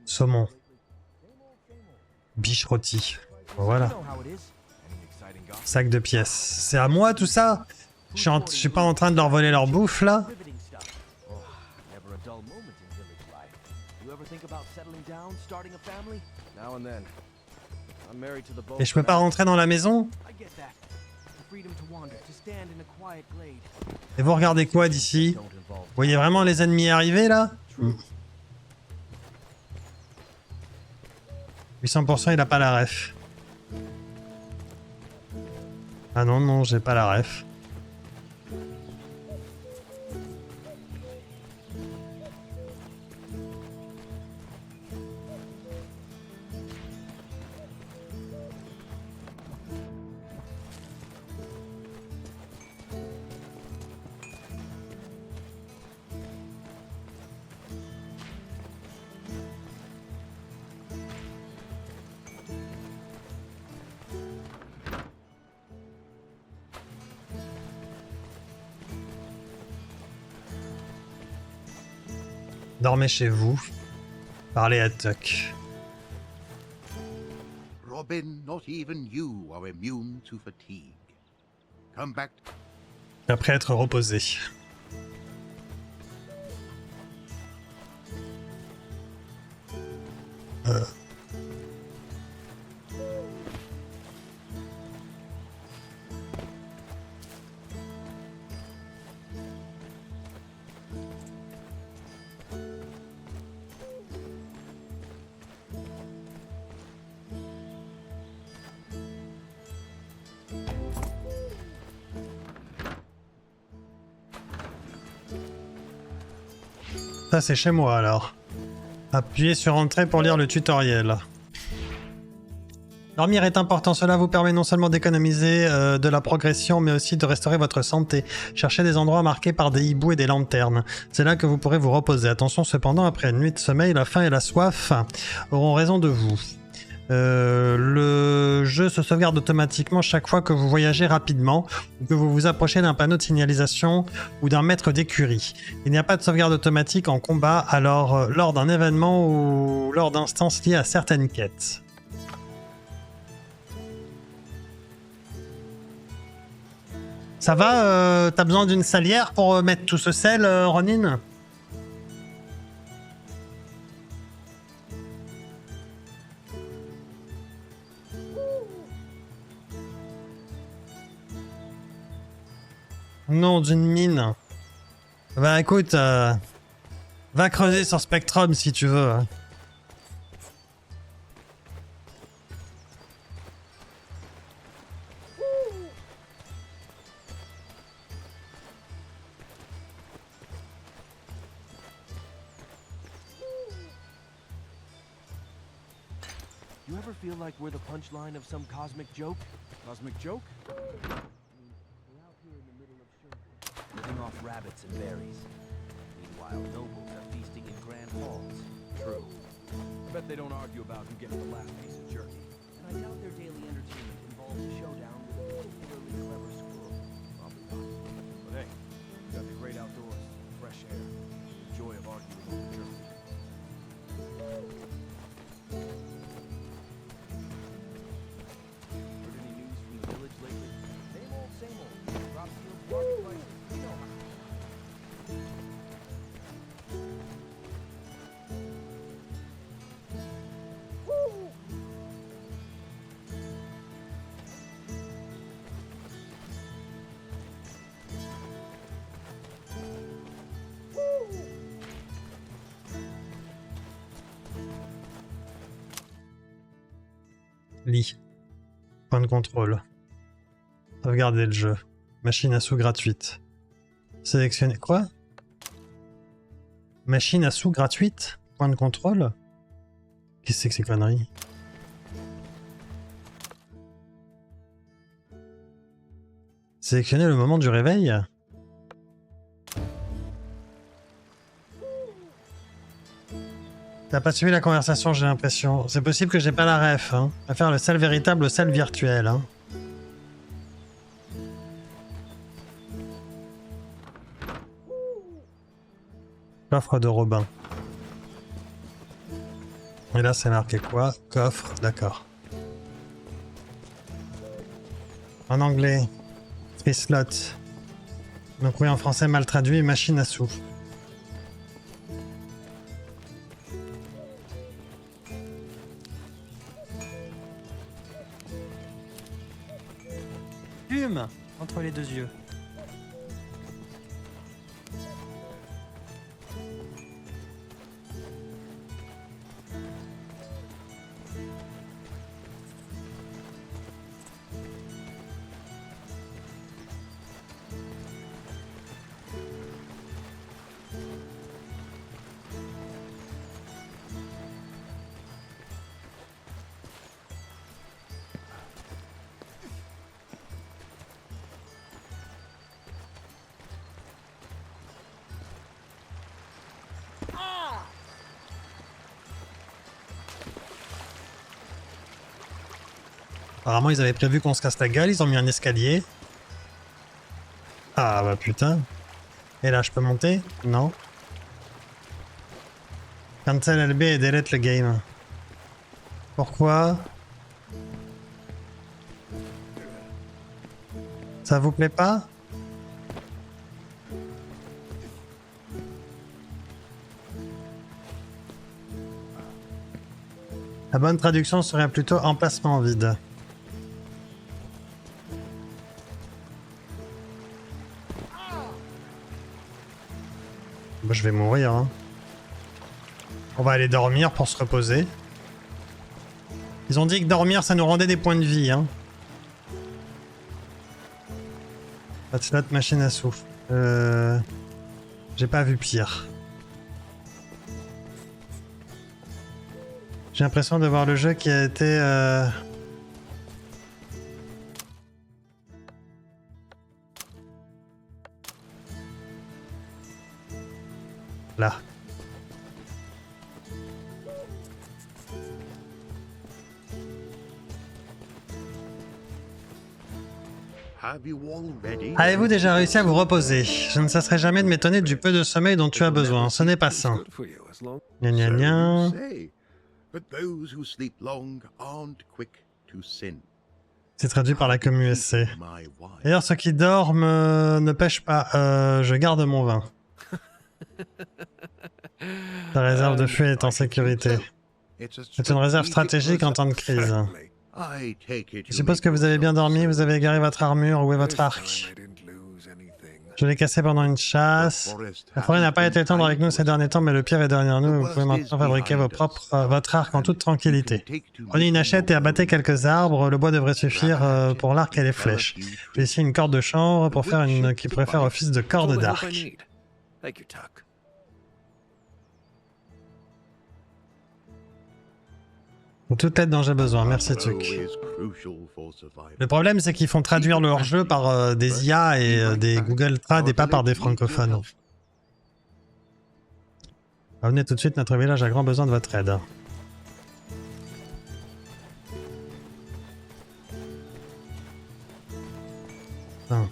Saumon. Biche rôtie. Voilà. Sac de pièces. C'est à moi tout ça? Je suis pas en train de leur voler leur bouffe là? Never a dull moment in village life. You ever think about settling down, starting a family? Now and then. I'm married to the bow. Et je peux pas rentrer dans la maison? I get that. The freedom to wander, to stand in a quiet glade. Et vous regardez quoi d'ici? Don't involve Vous voyez vraiment les ennemis arriver là? 800% il a pas la ref. Ah non, non, j'ai pas la ref. Dormez chez vous. Parlez à Tuck. Robin, not even you are immune to fatigue. Come back. Après être reposé. Ça c'est chez moi alors. Appuyez sur Entrée pour lire le tutoriel. Dormir est important, cela vous permet non seulement d'économiser de la progression, mais aussi de restaurer votre santé. Cherchez des endroits marqués par des hiboux et des lanternes. C'est là que vous pourrez vous reposer. Attention cependant, après une nuit de sommeil, la faim et la soif auront raison de vous. Le jeu se sauvegarde automatiquement chaque fois que vous voyagez rapidement ou que vous vous approchez d'un panneau de signalisation ou d'un maître d'écurie. Il n'y a pas de sauvegarde automatique en combat alors lors d'un événement ou lors d'instances liées à certaines quêtes. Ça va, t'as besoin d'une salière pour mettre tout ce sel, Ronin? Non, d'une mine. Bah écoute, va creuser sur Spectrum si tu veux. You ever feel like we're the punchline of some cosmic joke? Cosmic joke? We're out here in the middle of Sherwood, living off rabbits and berries. Meanwhile, nobles are feasting in grand halls. True. I bet they don't argue about who gets the last piece of jerky. And I doubt their daily entertainment involves a showdown with a particularly clever squirrel. Probably not. But hey, we got the great outdoors, fresh air, the joy of arguing over jerky. Heard any news from the village lately? Same old, same old. Crop fields, market prices, you know how. Lit. Point de contrôle. Sauvegarder le jeu. Machine à sous gratuite. Sélectionner... Quoi? Machine à sous gratuite? Point de contrôle? Qu'est-ce que c'est que ces conneries? Sélectionner le moment du réveil? T'as pas suivi la conversation, j'ai l'impression. C'est possible que j'ai pas la ref, hein. On va faire le sel véritable au sel virtuel, hein. Coffre de Robin. Et là, c'est marqué quoi? Coffre, d'accord. En anglais. Free slot. Donc oui, en français mal traduit, machine à sous. Plume entre les deux yeux. Apparemment, ils avaient prévu qu'on se casse la gueule, ils ont mis un escalier. Ah bah putain. Et là, je peux monter? Non. Cancel LB et delete le game. Pourquoi? Ça vous plaît pas? La bonne traduction serait plutôt emplacement vide. Bah, je vais mourir. Hein. On va aller dormir pour se reposer. Ils ont dit que dormir, ça nous rendait des points de vie. Hein. Pas de slot, machine à souffle. J'ai pas vu pire. J'ai l'impression de voir le jeu qui a été... Là. Have you already? Avez-vous déjà réussi à vous reposer? Je ne cesserai jamais de m'étonner du peu de sommeil dont tu as besoin. Ce n'est pas sain. Gna gna So gna. you say. But those who sleep long aren't quick to sin. C'est traduit par la com USC. My wife. D'ailleurs, ceux qui dorment ne pêchent pas. Je garde mon vin. Ta réserve de fuite est en sécurité. C'est une réserve stratégique en temps de crise. I take it Je you suppose que make vous avez bien yourself dormi, vous avez égaré votre armure, où est votre arc? Je l'ai cassé pendant une chasse. La forêt n'a pas été tendre avec nous ces derniers temps, mais le pire est derrière nous. Vous pouvez maintenant fabriquer votre arc en toute tranquillité. Prenez une hachette et abattez quelques arbres. Le bois devrait suffire pour l'arc et les flèches. J'ai ici une corde de chanvre pour faire une qui pourrait faire office de corde d'arc. Take your tuck. Toute aide dont j'ai besoin, merci Tuc. Le problème, c'est qu'ils font traduire leur jeu par des IA et des Google Trad et pas par des francophones. Revenez tout de suite, notre village a grand besoin de votre aide. Hein.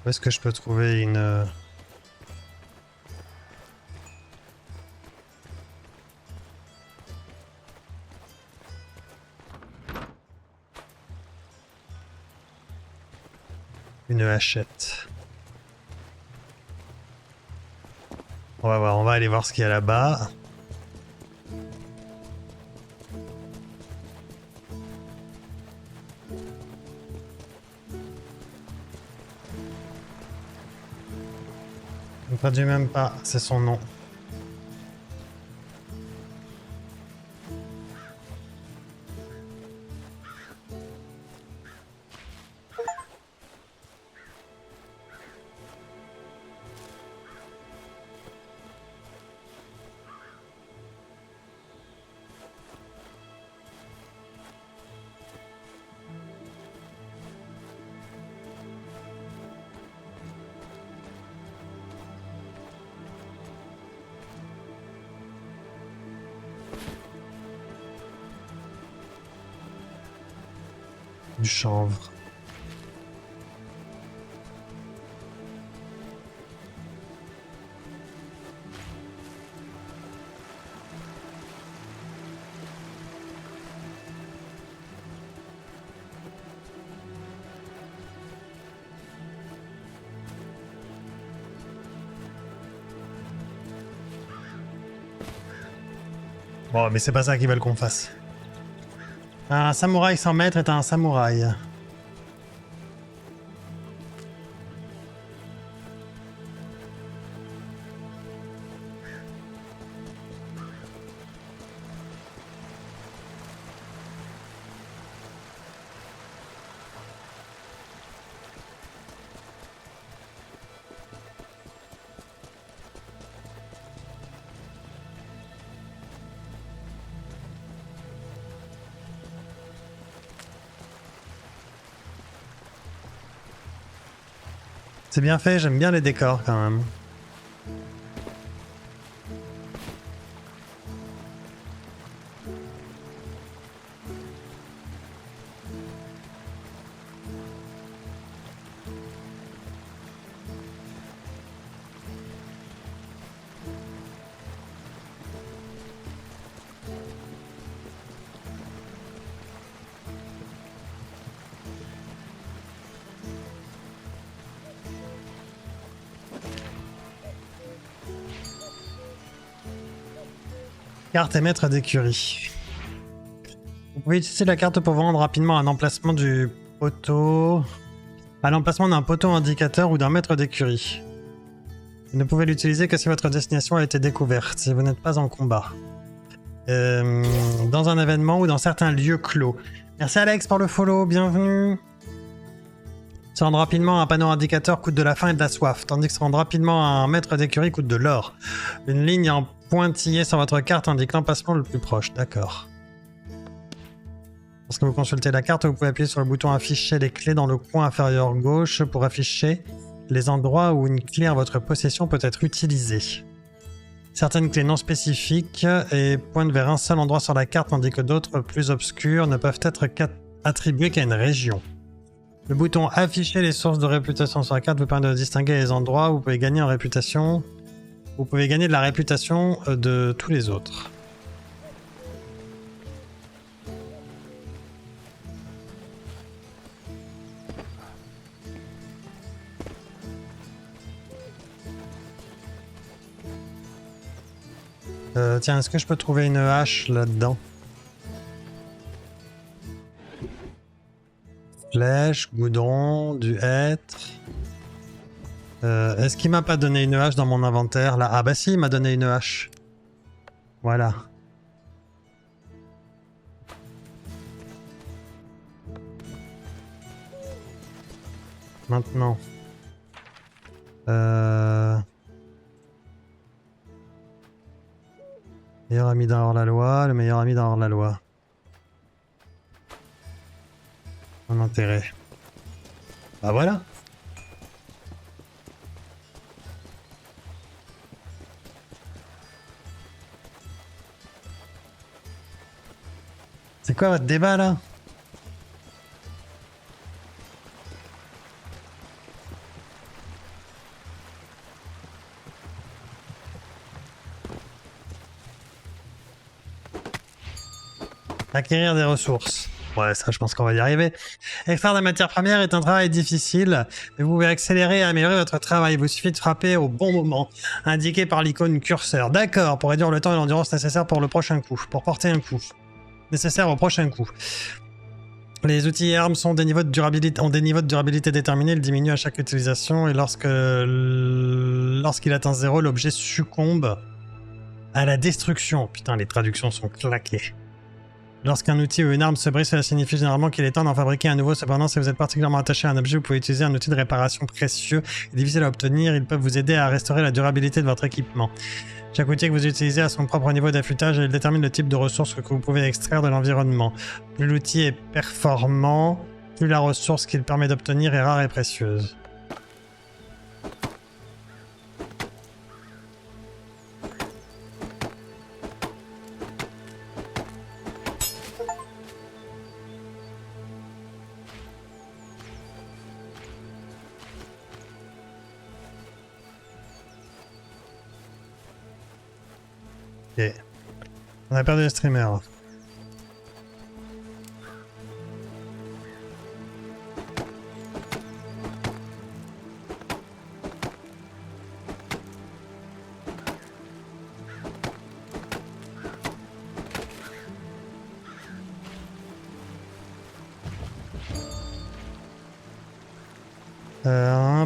Où est-ce que je peux trouver une hachette? On va voir, on va aller voir ce qu'il y a là-bas. On ne traduit même pas, c'est son nom. Du chanvre. Oh, mais c'est pas ça qu'ils veulent qu'on fasse. Un samouraï sans maître est un samouraï. C'est bien fait, j'aime bien les décors quand même. Carte et maître d'écurie. Vous pouvez utiliser la carte pour vous rendre rapidement à un emplacement du poteau. À l'emplacement d'un poteau indicateur ou d'un maître d'écurie. Vous ne pouvez l'utiliser que si votre destination a été découverte, si vous n'êtes pas en combat. Dans un événement ou dans certains lieux clos. Merci Alex pour le follow, bienvenue. Se rendre rapidement à un panneau indicateur coûte de la faim et de la soif, tandis que se rendre rapidement à un maître d'écurie coûte de l'or. Une ligne en pointillé sur votre carte indique l'emplacement le plus proche, d'accord. Lorsque vous consultez la carte, vous pouvez appuyer sur le bouton afficher les clés dans le coin inférieur gauche pour afficher les endroits où une clé en votre possession peut être utilisée. Certaines clés non spécifiques et pointent vers un seul endroit sur la carte, tandis que d'autres plus obscures ne peuvent être attribuées qu'à une région. Le bouton afficher les sources de réputation sur la carte vous permet de distinguer les endroits où vous pouvez gagner en réputation. Vous pouvez gagner de la réputation de tous les autres. Tiens, est-ce que je peux trouver une hache là-dedans? Flèche, goudron, du hêtre. Est-ce qu'il m'a pas donné une hache dans mon inventaire là? Ah bah si, il m'a donné une hache. Voilà. Maintenant. Meilleur ami d'un hors-la-loi, le meilleur ami d'un hors-la-loi. Un intérêt. Bah voilà. C'est quoi votre débat là? Acquérir des ressources. Ouais, ça je pense qu'on va y arriver. Extraire de la matière première est un travail difficile, mais vous pouvez accélérer et améliorer votre travail. Il vous suffit de frapper au bon moment, indiqué par l'icône curseur. D'accord, pour réduire le temps et l'endurance nécessaires pour le prochain coup, pour porter un coup. Nécessaire au prochain coup. Les outils et armes ont des niveaux de durabilité déterminés, ils diminuent à chaque utilisation et lorsqu'il atteint 0, l'objet succombe à la destruction. Putain, les traductions sont claquées. Lorsqu'un outil ou une arme se brise, cela signifie généralement qu'il est temps d'en fabriquer un nouveau. Cependant, si vous êtes particulièrement attaché à un objet, vous pouvez utiliser un outil de réparation précieux et difficile à obtenir. Ils peuvent vous aider à restaurer la durabilité de votre équipement. Chaque outil que vous utilisez a son propre niveau d'affûtage et il détermine le type de ressources que vous pouvez extraire de l'environnement. Plus l'outil est performant, plus la ressource qu'il permet d'obtenir est rare et précieuse. Ok. On a perdu le streamer.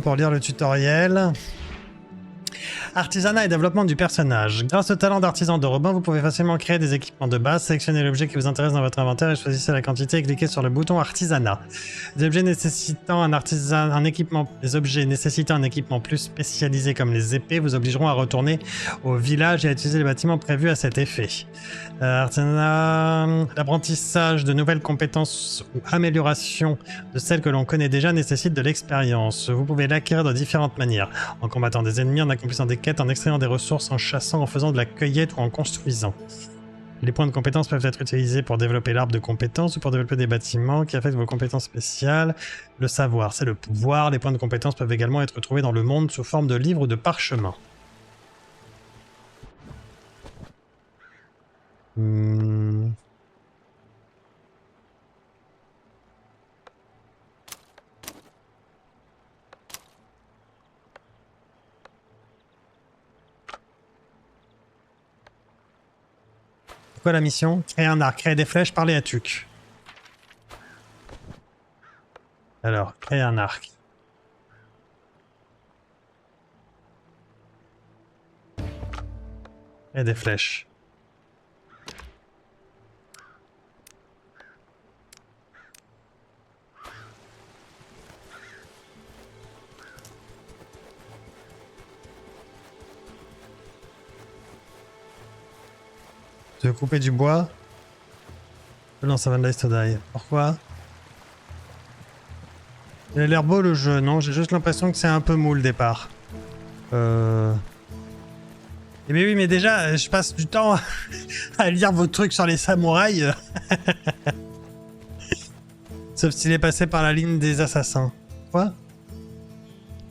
Pour lire le tutoriel. Artisanat et développement du personnage. Grâce au talent d'artisan de Robin, vous pouvez facilement créer des équipements de base, sélectionner l'objet qui vous intéresse dans votre inventaire et choisissez la quantité et cliquez sur le bouton artisanat. Les objets nécessitant les objets nécessitant un équipement plus spécialisé comme les épées vous obligeront à retourner au village et à utiliser les bâtiments prévus à cet effet. Artisanat, l'apprentissage de nouvelles compétences ou amélioration de celles que l'on connaît déjà nécessite de l'expérience. Vous pouvez l'acquérir de différentes manières, en combattant des ennemis, en accomplissant des quêtes, en extrayant des ressources, en chassant, en faisant de la cueillette ou en construisant. Les points de compétences peuvent être utilisés pour développer l'arbre de compétences ou pour développer des bâtiments qui affectent vos compétences spéciales. Le savoir, c'est le pouvoir. Les points de compétences peuvent également être trouvés dans le monde sous forme de livres ou de parchemins. Quoi la mission? Créer un arc, créer des flèches, parler à Tuc. Alors, créer un arc. Et des flèches. Tu veux couper du bois? Non, ça va de l'Ice to Die. Pourquoi? Il a l'air beau le jeu, non? J'ai juste l'impression que c'est un peu mou le départ. Mais oui, mais déjà, je passe du temps à lire vos trucs sur les samouraïs. Sauf s'il est passé par la ligne des assassins. Quoi?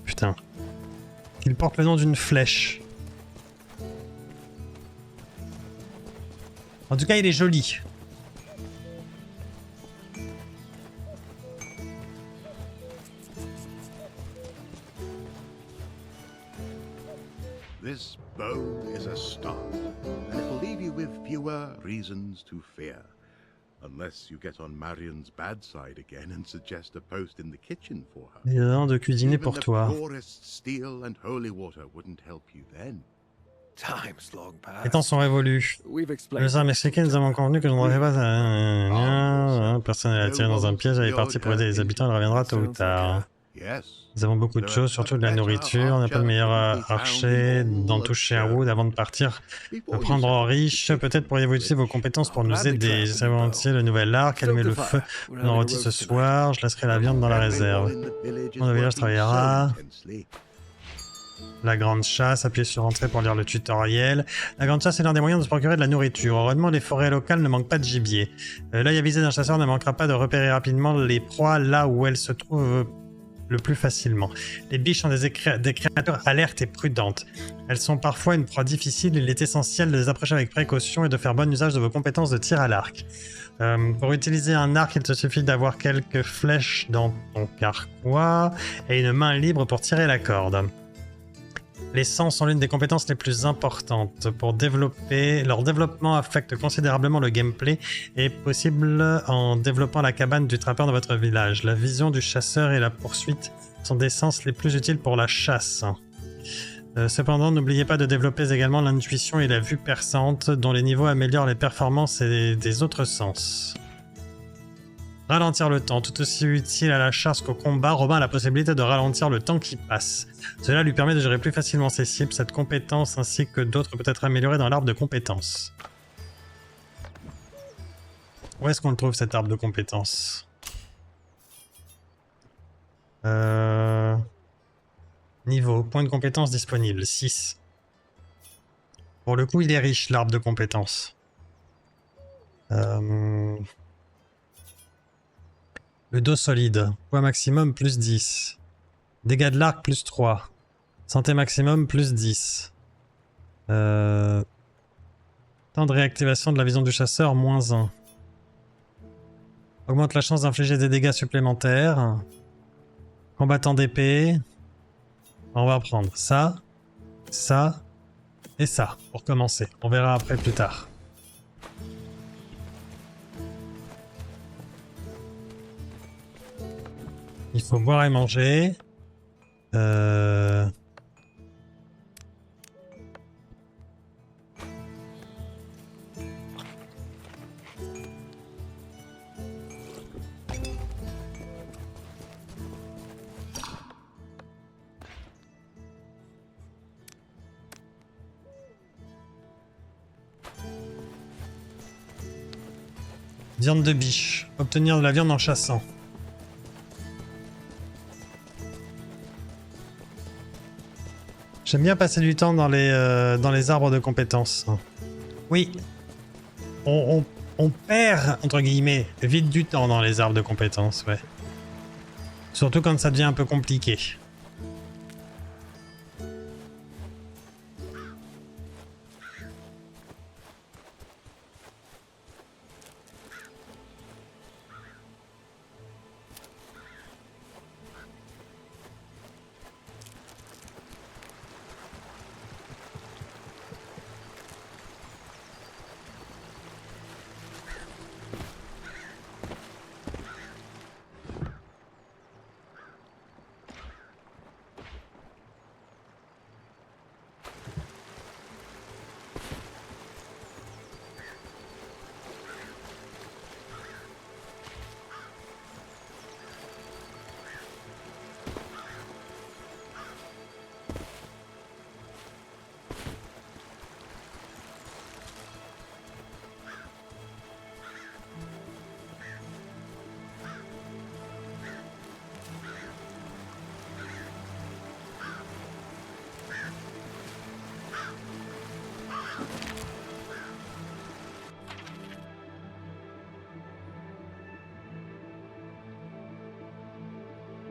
Putain. Il porte le nom d'une flèche. En tout cas, il est joli. This bow is a start, and it will leave you with fewer reasons to fear. Unless you get on Marion's bad side again and suggest a post in the kitchen for her. Il a l'air de cuisiner Even pour the toi. purest steel and holy water wouldn't help you then. Time's long past. Les temps sont révolus. We've Le explained. tsar mexicain nous avons convenu que je ne devrais pas... Personne n'est attiré dans un piège, elle est partie pour aider les habitants, elle reviendra tôt ou tard. Yes. Nous avons beaucoup de choses, surtout de la nourriture. On n'a pas de meilleur archer dans tout Sherwood avant de partir. Prendre en riche, peut-être pourriez-vous utiliser vos compétences pour nous aider. J'essaie volontiers le nouvel arc, allumer le feu. On en rôti ce soir, je laisserai la viande dans la réserve. Mon village travaillera. La grande chasse, appuyez sur entrée pour lire le tutoriel. La grande chasse est l'un des moyens de se procurer de la nourriture. Heureusement, les forêts locales ne manquent pas de gibier. L'œil avisé d'un chasseur ne manquera pas de repérer rapidement les proies là où elles se trouvent le plus facilement. Les biches sont des créatures alertes et prudentes. Elles sont parfois une proie difficile, il est essentiel de les approcher avec précaution et de faire bon usage de vos compétences de tir à l'arc. Pour utiliser un arc, il te suffit d'avoir quelques flèches dans ton carquois et une main libre pour tirer la corde. Les sens sont l'une des compétences les plus importantes pour développer. Leur développement affecte considérablement le gameplay et est possible en développant la cabane du trappeur dans votre village. La vision du chasseur et la poursuite sont des sens les plus utiles pour la chasse. Cependant, n'oubliez pas de développer également l'intuition et la vue perçante, dont les niveaux améliorent les performances des autres sens. Ralentir le temps, tout aussi utile à la chasse qu'au combat, Robin a la possibilité de ralentir le temps qui passe. Cela lui permet de gérer plus facilement ses cibles. Cette compétence ainsi que d'autres peut être améliorée dans l'arbre de compétences. Où est-ce qu'on le trouve cet arbre de compétences? Niveau, point de compétence disponible, 6. Pour le coup, il est riche l'arbre de compétences. Le dos solide, poids maximum plus 10. Dégâts de l'arc plus 3. Santé maximum plus 10. Temps de réactivation de la vision du chasseur moins 1. Augmente la chance d'infliger des dégâts supplémentaires. Combattant d'épée. On va prendre ça, ça et ça pour commencer. On verra après plus tard. Il faut boire et manger. Euh... Viande de biche. Obtenir de la viande en chassant. J'aime bien passer du temps dans les arbres de compétences. Oui. On perd, entre guillemets, vite du temps dans les arbres de compétences, ouais. Surtout quand ça devient un peu compliqué.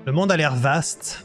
Le monde a l'air vaste.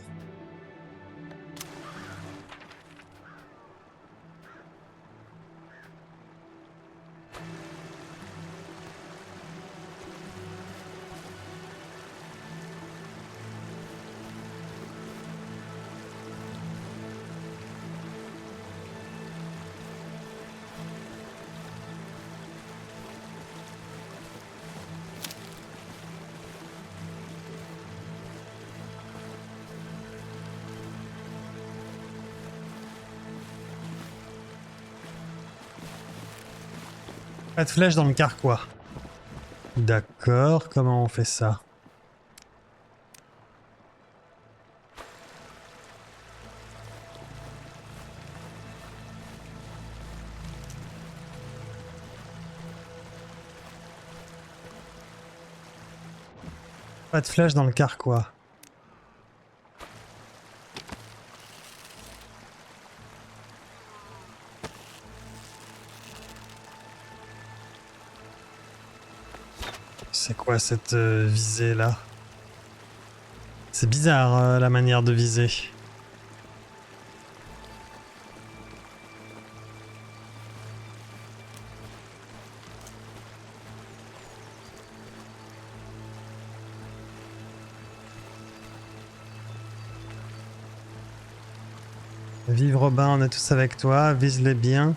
Pas de flèche dans le carquois. D'accord, comment on fait ça? Pas de flèche dans le carquois. C'est quoi cette visée là? C'est bizarre la manière de viser. Vive Robin, on est tous avec toi, vise-les bien.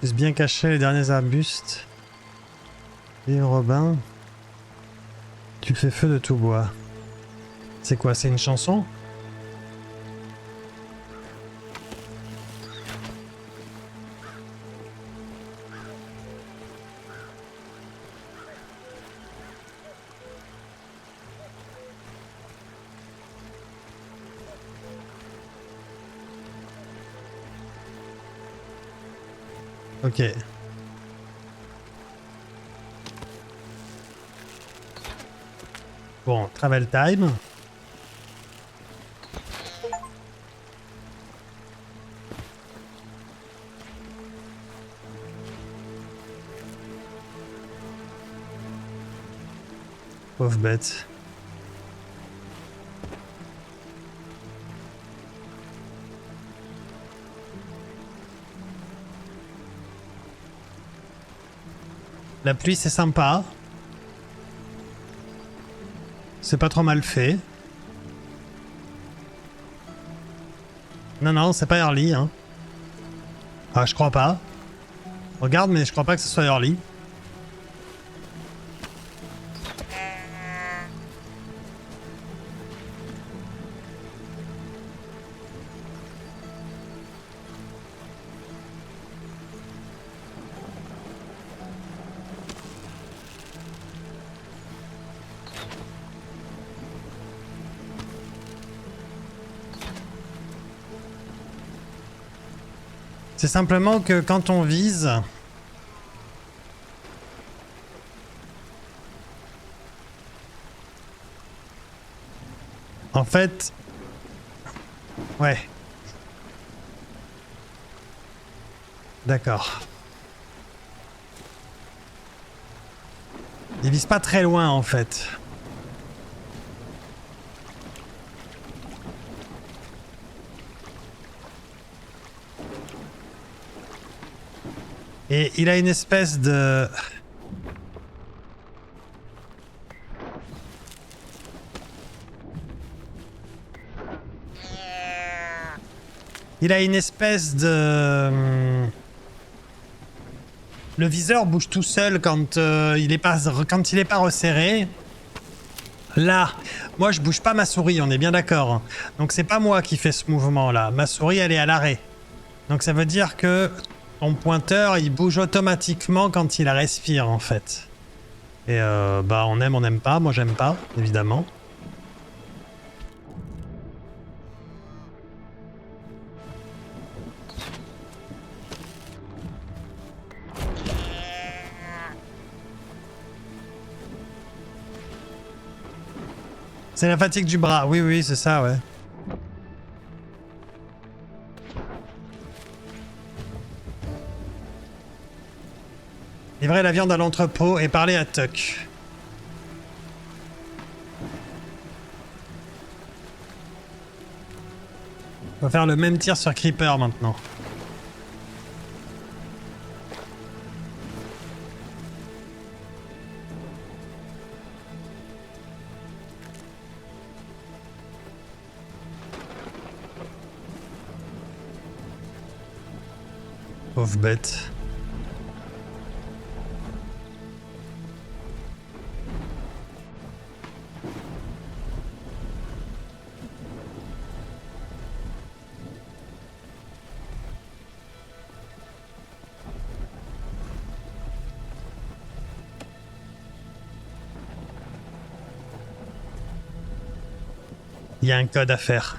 Vise bien cacher les derniers arbustes. Vive Robin. Tu fais feu de tout bois. C'est quoi, c'est une chanson? Ok. Bon, travel time. Pauvre bête. La pluie, c'est sympa. C'est pas trop mal fait. Non, non, c'est pas early, hein. Ah, je crois pas. Regarde, mais je crois pas que ce soit early. C'est simplement que quand on vise... En fait... Ouais. D'accord. Il vise pas très loin en fait. Et il a une espèce de... Il a une espèce de... Le viseur bouge tout seul quand il est pas resserré. Là, moi je bouge pas ma souris, on est bien d'accord. Donc c'est pas moi qui fais ce mouvement là. Ma souris elle est à l'arrêt. Donc ça veut dire que ton pointeur il bouge automatiquement quand il respire en fait. Et bah on n'aime pas. Moi j'aime pas, évidemment. C'est la fatigue du bras, oui, oui, c'est ça, ouais. Livrer la viande à l'entrepôt et parler à Tuck. On va faire le même tir sur Creeper maintenant. Pauvre bête. Il y a un code à faire.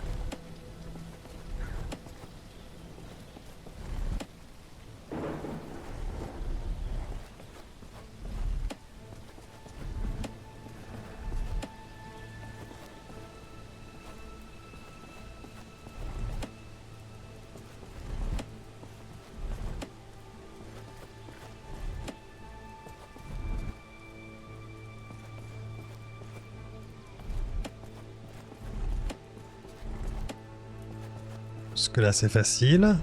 Parce que là c'est facile.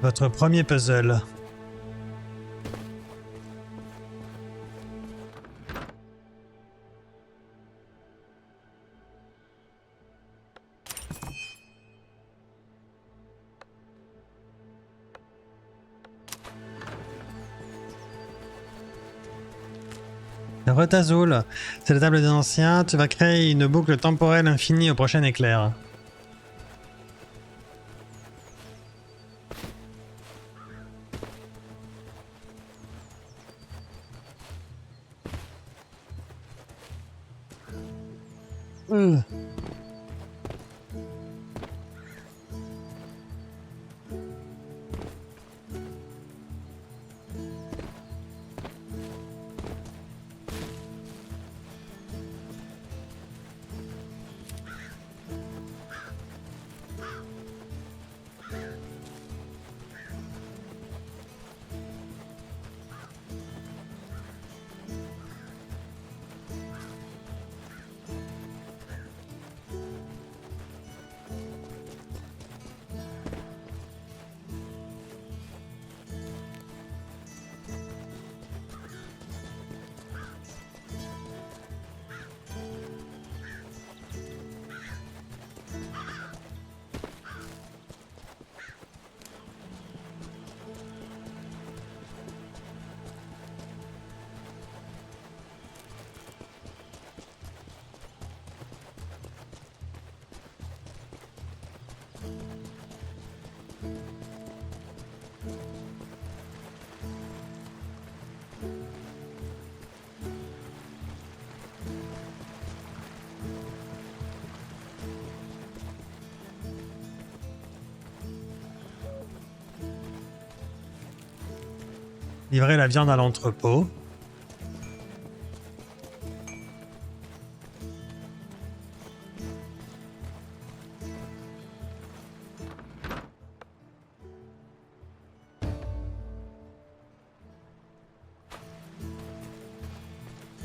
Votre premier puzzle. Retazoul, c'est la table des anciens. Tu vas créer une boucle temporelle infinie au prochain éclair. Livrer la viande à l'entrepôt.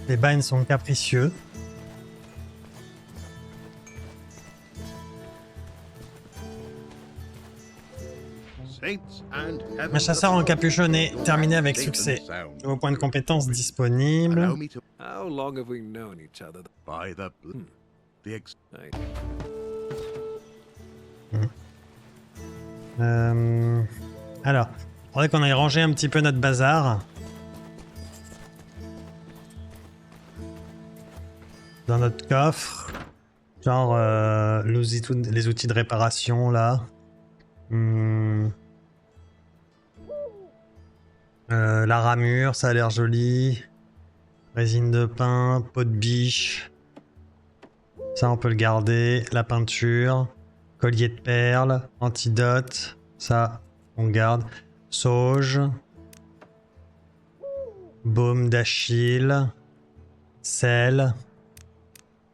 Les bagnes sont capricieux. Saints and heaven Un chasseur encapuchonné, terminé avec succès. Nouveau point de compétence disponible. Allow me to How long have we known each other? buy the I Alors, faudrait qu'on aille ranger un petit peu notre bazar. Dans notre coffre. Genre les outils de réparation là. La ramure, ça a l'air joli. Résine de pin, peau de biche. Ça, on peut le garder. La peinture. Collier de perles. Antidote. Ça, on garde. Sauge. Baume d'Achille. Sel.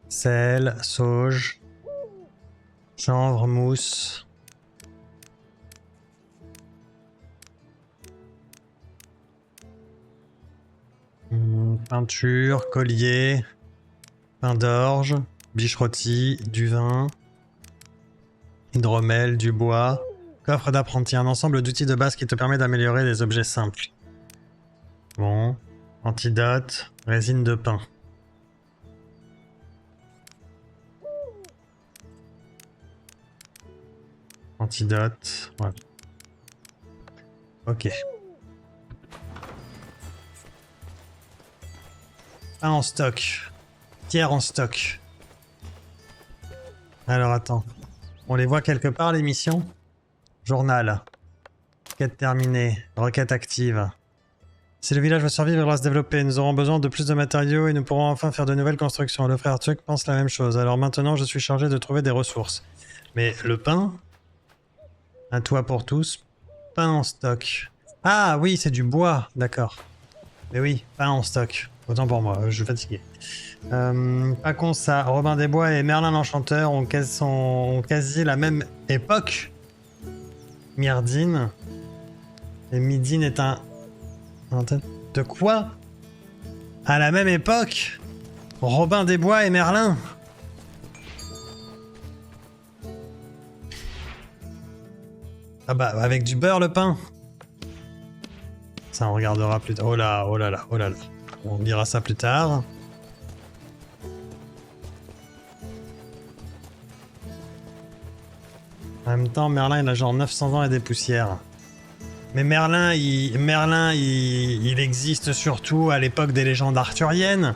Sel. Sauge. Chanvre, mousse. Peinture, collier, pain d'orge, biche rôtie, du vin, hydromel, du bois, coffre d'apprenti, un ensemble d'outils de base qui te permet d'améliorer des objets simples. Bon, antidote, résine de pain. Antidote, voilà. Ok. Un en stock. Tiers en stock. Alors attends. On les voit quelque part les missions? Journal. Quête terminée. Requête active. Si le village veut survivre, il doit se développer. Nous aurons besoin de plus de matériaux et nous pourrons enfin faire de nouvelles constructions. Le frère Tuck pense la même chose. Alors maintenant, je suis chargé de trouver des ressources. Mais le pain? Un toit pour tous. Pain en stock. Ah oui, c'est du bois. D'accord. Mais oui, pain en stock. Autant pour moi, je suis fatigué. Pas con ça, Robin des Bois et Merlin l'Enchanteur ont quasi la même époque. Myrdine. Et Midine est un... De quoi? À la même époque? Robin des Bois et Merlin? Ah bah, avec du beurre le pain. Ça on regardera plus tard. Oh là, oh là là, oh là là. On dira ça plus tard. En même temps, Merlin, il a genre 900 ans et des poussières. Mais Merlin, il existe surtout à l'époque des légendes arthuriennes.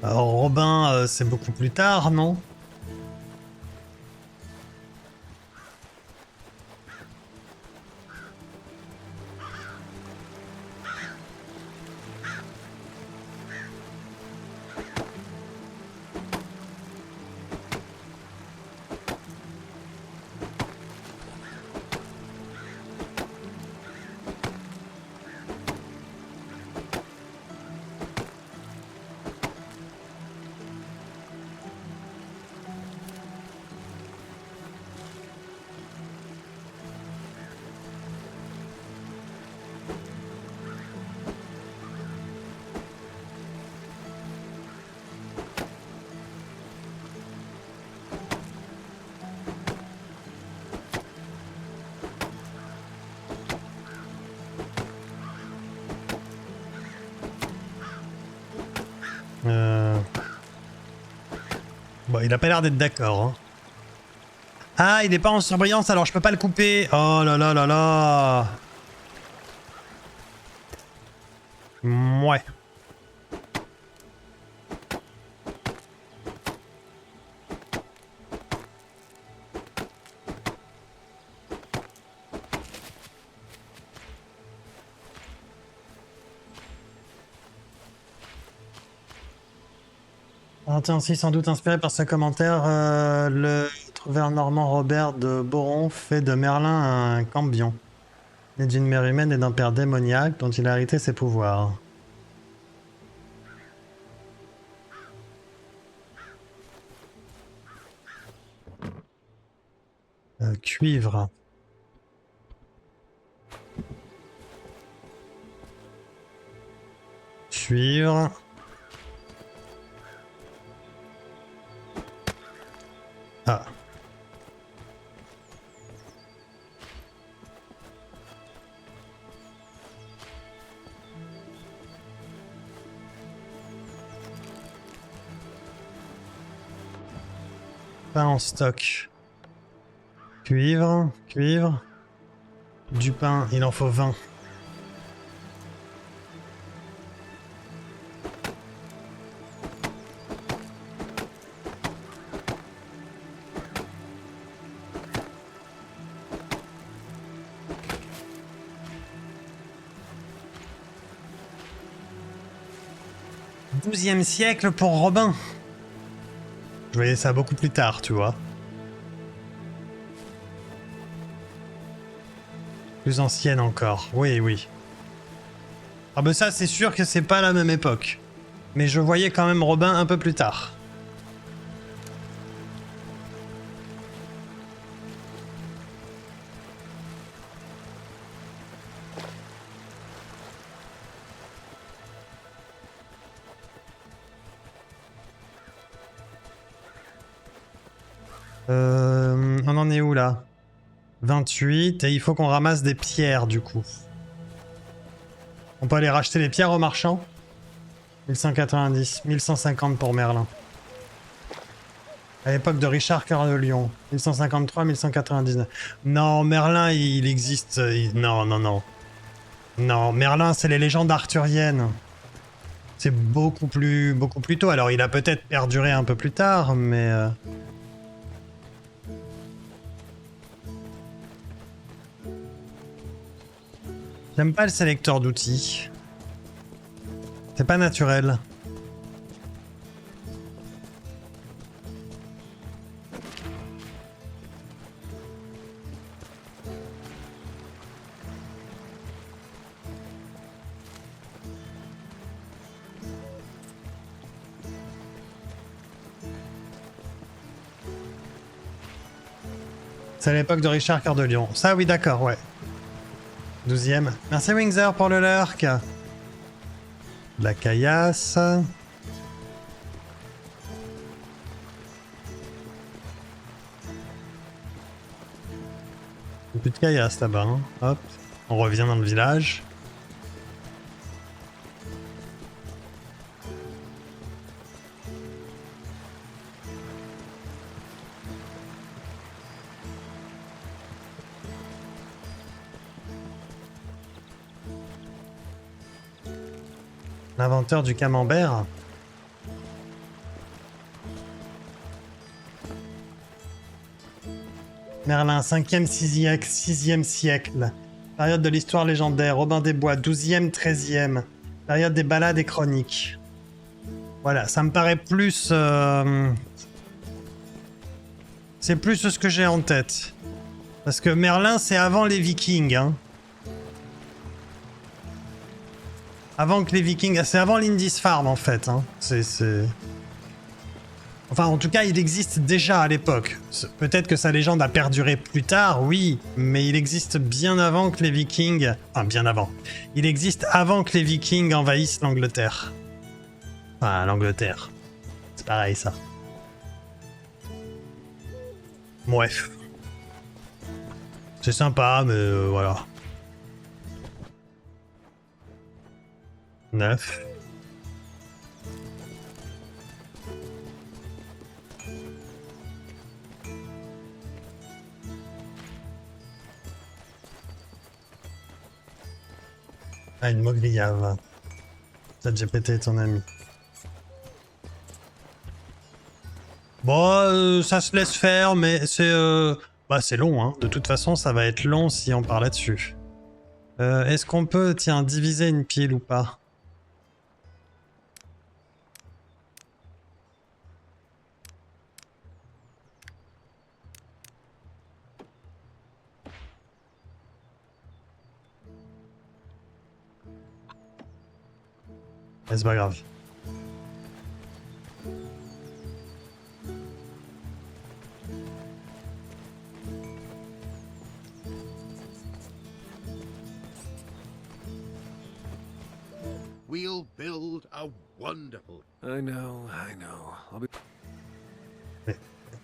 Robin, c'est beaucoup plus tard, non? Bon, il a pas l'air d'être d'accord. Hein. Ah, il est pas en surbrillance, alors je peux pas le couper. Oh là là là là. Ouais. Ainsi, sans doute inspiré par ce commentaire, le trouvère normand Robert de Boron fait de Merlin un cambion. Né d'une mère humaine et d'un père démoniaque dont il a hérité ses pouvoirs. Cuivre. Cuivre. Ah. Pas en stock. Cuivre, cuivre. Du pain, il en faut 20. XIIe siècle pour Robin. Je voyais ça beaucoup plus tard, tu vois. Plus ancienne encore. Oui, oui. Ah bah ça, c'est sûr que c'est pas la même époque. Mais je voyais quand même Robin un peu plus tard. On en est où là? 28, et il faut qu'on ramasse des pierres du coup. On peut aller racheter les pierres au marchand? 1190, 1150 pour Merlin. À l'époque de Richard Cœur de Lion. 1153, 1199. Non, Merlin, il existe. Non, non, non. Non, Merlin, c'est les légendes arthuriennes. C'est beaucoup plus tôt. Alors, il a peut-être perduré un peu plus tard, mais... J'aime pas le sélecteur d'outils. C'est pas naturel. C'est à l'époque de Richard Cœur de Lion. Ça, oui, d'accord, ouais. 12e. Merci Wingzer pour le lurk. De la caillasse. Plus de caillasse là-bas. Hein. Hop. On revient dans le village. L'inventeur du camembert. Merlin, 5e, 6e siècle. Période de l'histoire légendaire. Robin des Bois, 12e, 13e. Période des ballades et chroniques. Voilà, ça me paraît plus... C'est plus ce que j'ai en tête. Parce que Merlin, c'est avant les Vikings, hein. Avant que les Vikings... C'est avant Lindisfarne, en fait. Hein. Enfin, en tout cas, il existe déjà à l'époque. Peut-être que sa légende a perduré plus tard, oui, mais il existe bien avant que les Vikings... Enfin, bien avant. Il existe avant que les Vikings envahissent l'Angleterre. Enfin, l'Angleterre. C'est pareil, ça. Bref. C'est sympa, mais voilà. 9. Ah, une mogriave. ChatGPT est ton ami. Bon, ça se laisse faire, mais c'est... Bah, c'est long, hein. De toute façon, ça va être long si on part là-dessus. Est-ce qu'on peut, tiens, diviser une pile ou pas? Mais c'est pas grave. We'll build a wonderful. I know. I'll be.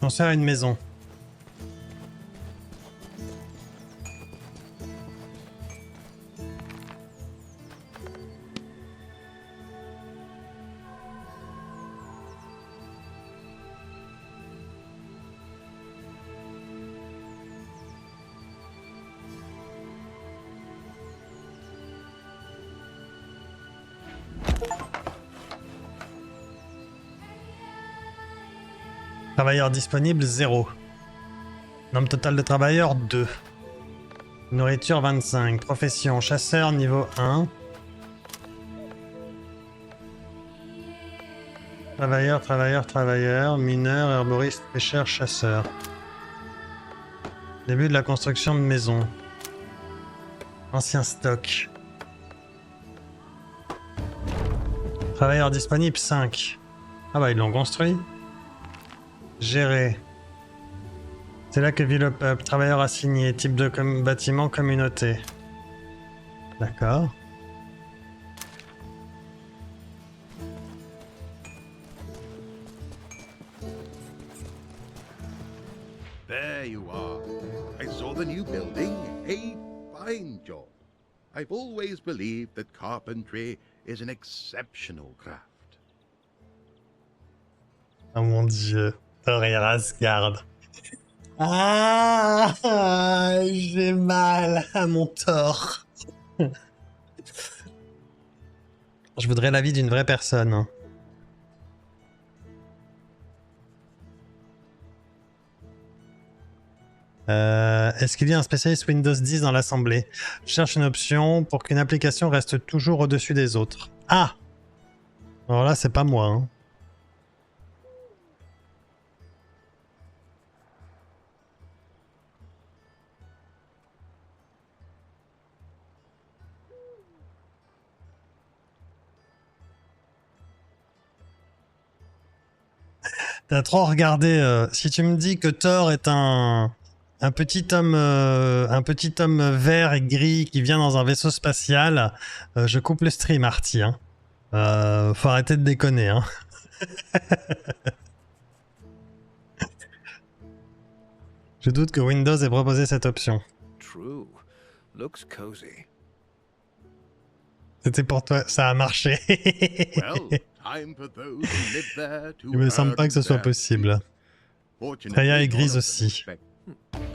Construire une maison. Travailleurs disponibles 0. Nombre total de travailleurs 2. Nourriture 25. Profession chasseur niveau 1. Travailleur. Mineur, herboriste, pêcheur, chasseur. Début de la construction de maison. Ancien stock. Travailleurs disponibles 5. Ah bah ils l'ont construit. Gérer. C'est là que vit le peuple. Travailleur assigné. Type de bâtiment communauté. D'accord. There you are. I saw the new building. A fine job. I've always believed that carpentry is an exceptional craft. Oh mon dieu. Thor et Asgard. Ah, j'ai mal à mon Thor. Je voudrais l'avis d'une vraie personne. Est-ce qu'il y a un spécialiste Windows 10 dans l'assemblée? Je cherche une option pour qu'une application reste toujours au-dessus des autres. Ah! Alors là, c'est pas moi. Hein. T'as trop regardé. Si tu me dis que Thor est un petit homme vert et gris qui vient dans un vaisseau spatial, je coupe le stream, Arty. Hein. Faut arrêter de déconner. Hein. Je doute que Windows ait proposé cette option. True. Looks cozy. C'était pour toi, ça a marché. Well, time for those who live there to Il me semble pas earn que ce soit their possible. keep. Fortunately, Freya est none grise of them aussi. expect-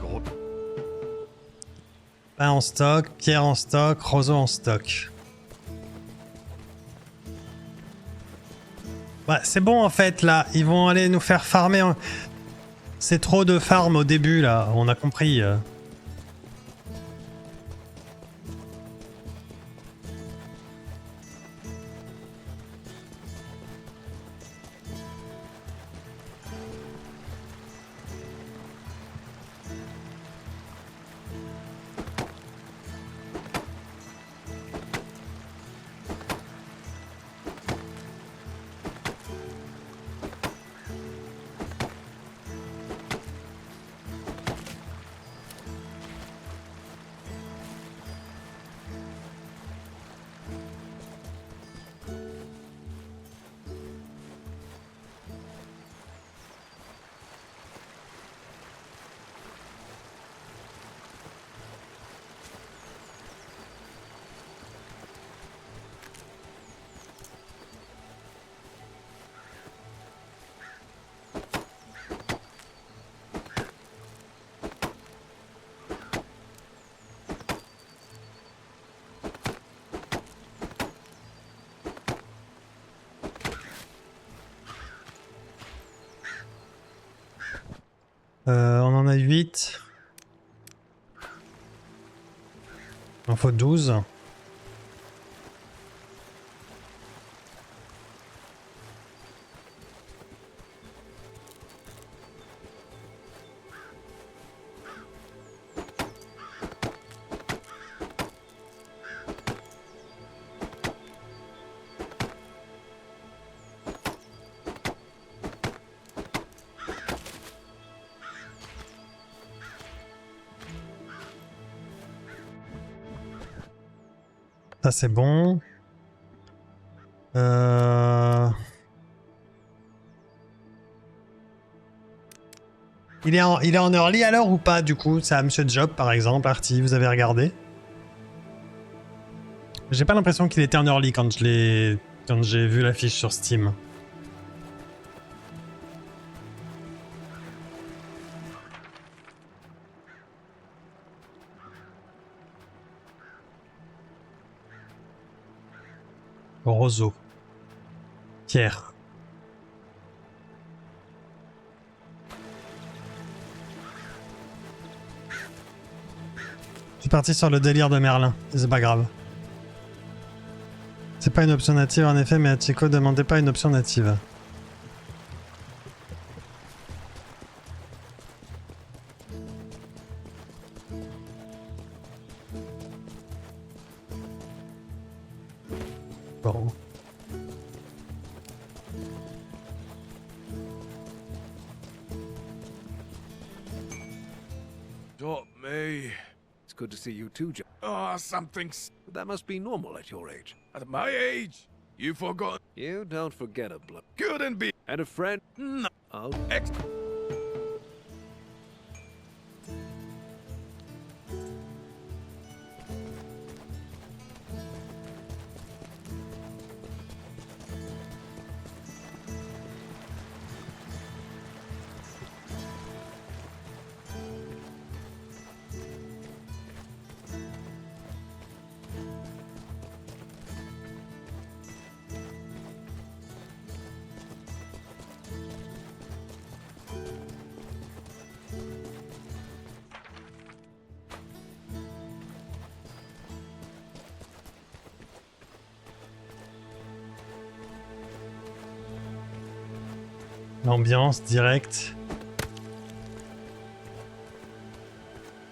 God. Pain en stock, pierre en stock, roseau en stock. Ouais, c'est bon en fait là, ils vont aller nous faire farmer. C'est trop de farm au début là, on a compris. On en a 8. Il en faut 12. Ça c'est bon. Il est en early alors ou pas du coup? C'est à Monsieur Job par exemple, Arty, vous avez regardé? J'ai pas l'impression qu'il était en early quand j'ai vu l'affiche sur Steam. Roseau. Pierre. Je suis parti sur le délire de Merlin, c'est pas grave. C'est pas une option native en effet, mais Hachiko demandait pas une option native. Bon. Oh, me. It's good to see you too, John. Ah, something's That must be normal at your age. at my age. You forgot. You don't forget a blood. Couldn't be. And a friend? No. Oh, Ex. L'ambiance directe.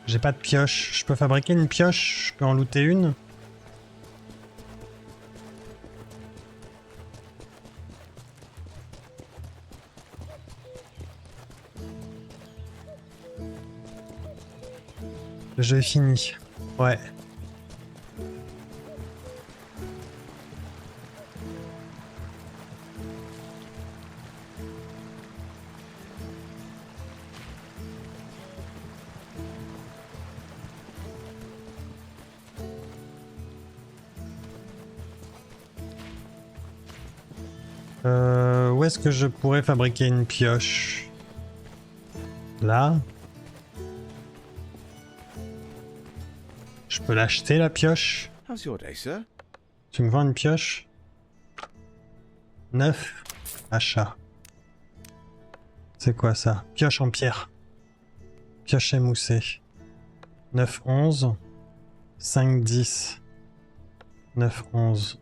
J'ai pas de pioche. Je peux fabriquer une pioche? Je peux en looter une? Le jeu est fini. Ouais. Où est-ce que je pourrais fabriquer une pioche? Là? Je peux l'acheter la pioche? How's your day, sir? Tu me vends une pioche? 9. Achat. C'est quoi ça? Pioche en pierre. Pioche émoussée. 9, 11. 5, 10. 9, 11.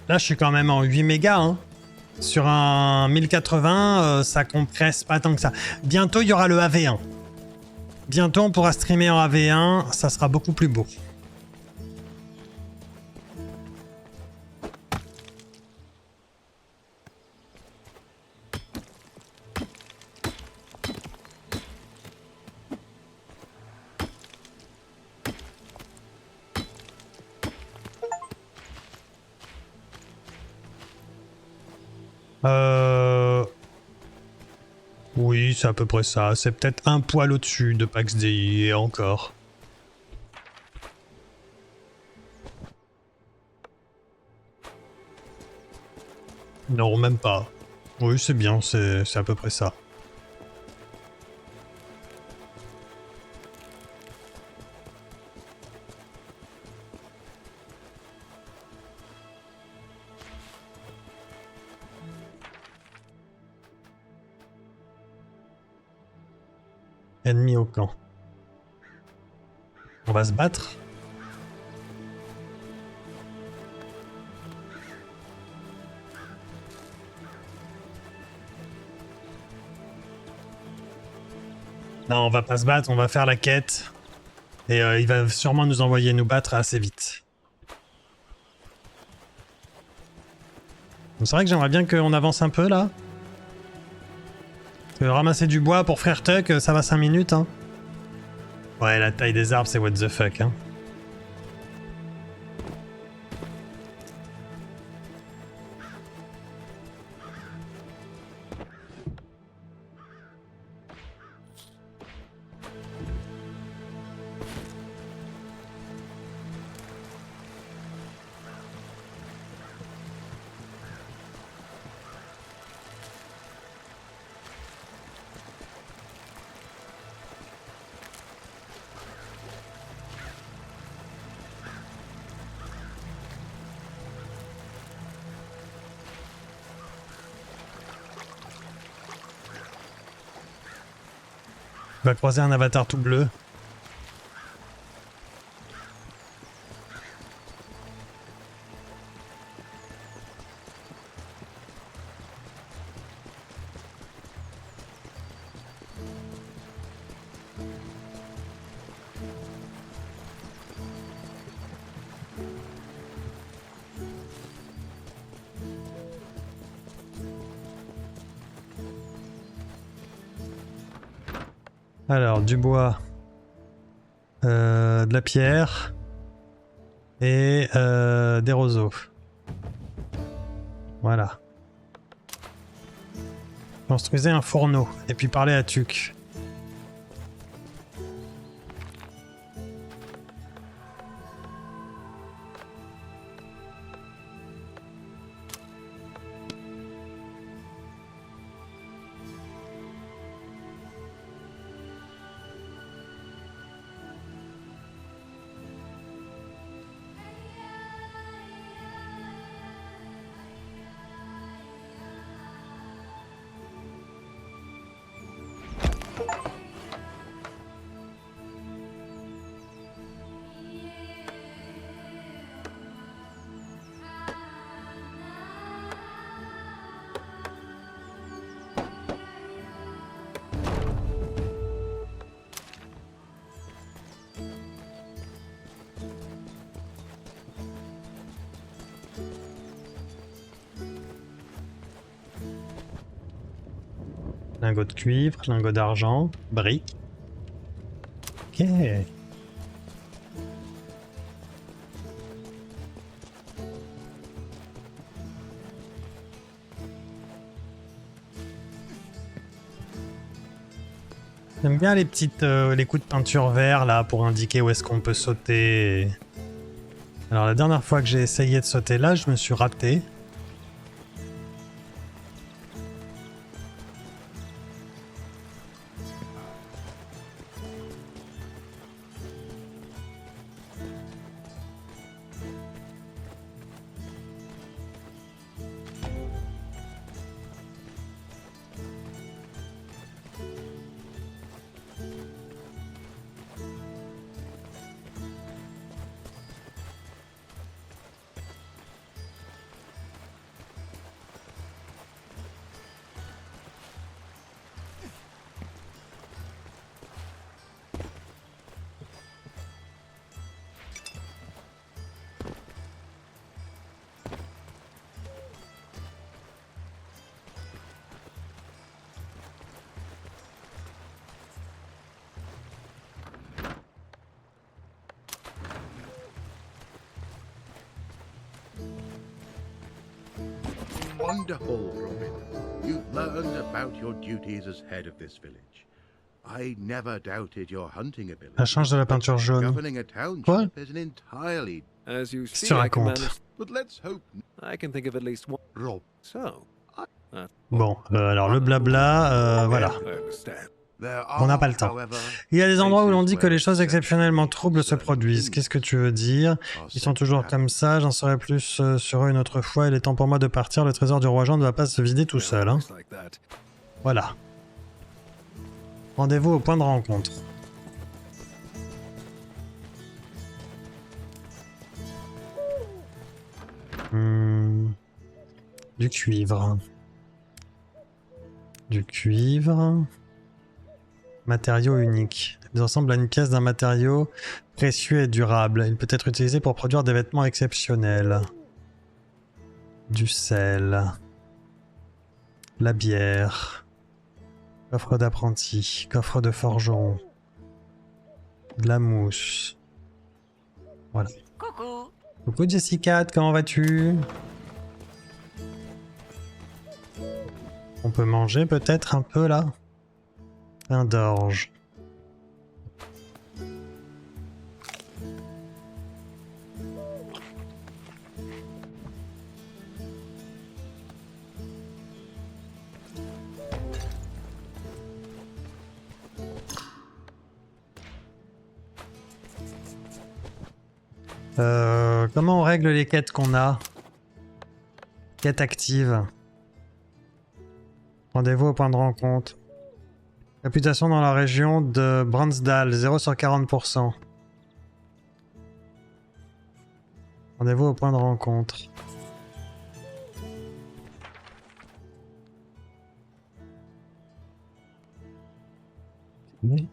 Là, je suis quand même en 8 mégas. Hein. Sur un 1080, ça compresse pas tant que ça. Bientôt, il y aura le AV1. Bientôt, on pourra streamer en AV1. Ça sera beaucoup plus beau. Oui, c'est à peu près ça. C'est peut-être un poil au-dessus de Pax DI et encore. Non, même pas. Oui, c'est bien, c'est à peu près ça. Ennemi au camp. On va se battre. Non, on va pas se battre, on va faire la quête. Et il va sûrement nous envoyer nous battre assez vite. C'est vrai que j'aimerais bien qu'on avance un peu là. Parce que ramasser du bois pour frère Tuck, ça va 5 minutes. Hein. Ouais, la taille des arbres, c'est what the fuck. Hein. On va croiser un avatar tout bleu. Alors, du bois, de la pierre et des roseaux. Voilà. Construisez un fourneau et puis parlez à Tuck. Lingot de cuivre, lingot d'argent, briques. Ok. J'aime bien les petites, les coups de peinture vert là pour indiquer où est-ce qu'on peut sauter. Alors la dernière fois que j'ai essayé de sauter là, je me suis raté. Wonderful, Robin. You've learned about your duties as head of this village. I never doubted your hunting ability. La change de la peinture jaune. Governing a township Quoi? is an entirely. As you Qu'est-ce que see, tu I can racontes? manage. But let's hope. I can think of at least one. Rob, So, Bon, alors le blabla, voilà. I understand. there On n'a are, pas le temps. however, Il y a des endroits où l'on places dit que les where choses exceptionnellement troubles se certain produisent. things Qu'est-ce que tu veux dire? are Ils sont said to toujours happen. comme ça, j'en saurai plus sur eux une autre fois. Il est temps pour moi de partir, le trésor du roi Jean ne va pas se vider tout seul. Hein. Looks like that. Voilà. Rendez-vous au point de rencontre. Du cuivre. Du cuivre. Matériau unique. Il ressemble à une pièce d'un matériau précieux et durable. Il peut être utilisé pour produire des vêtements exceptionnels. Du sel. La bière. Coffre d'apprenti. Coffre de forgeron. De la mousse. Voilà. Coucou. Coucou Jessica, comment vas-tu? On peut manger peut-être un peu là? Un d'orge. Comment on règle les quêtes qu'on a? Quête active. Rendez-vous au point de rencontre. Réputation dans la région de Bransdal, 0 sur 40%. Rendez-vous au point de rencontre. Oui.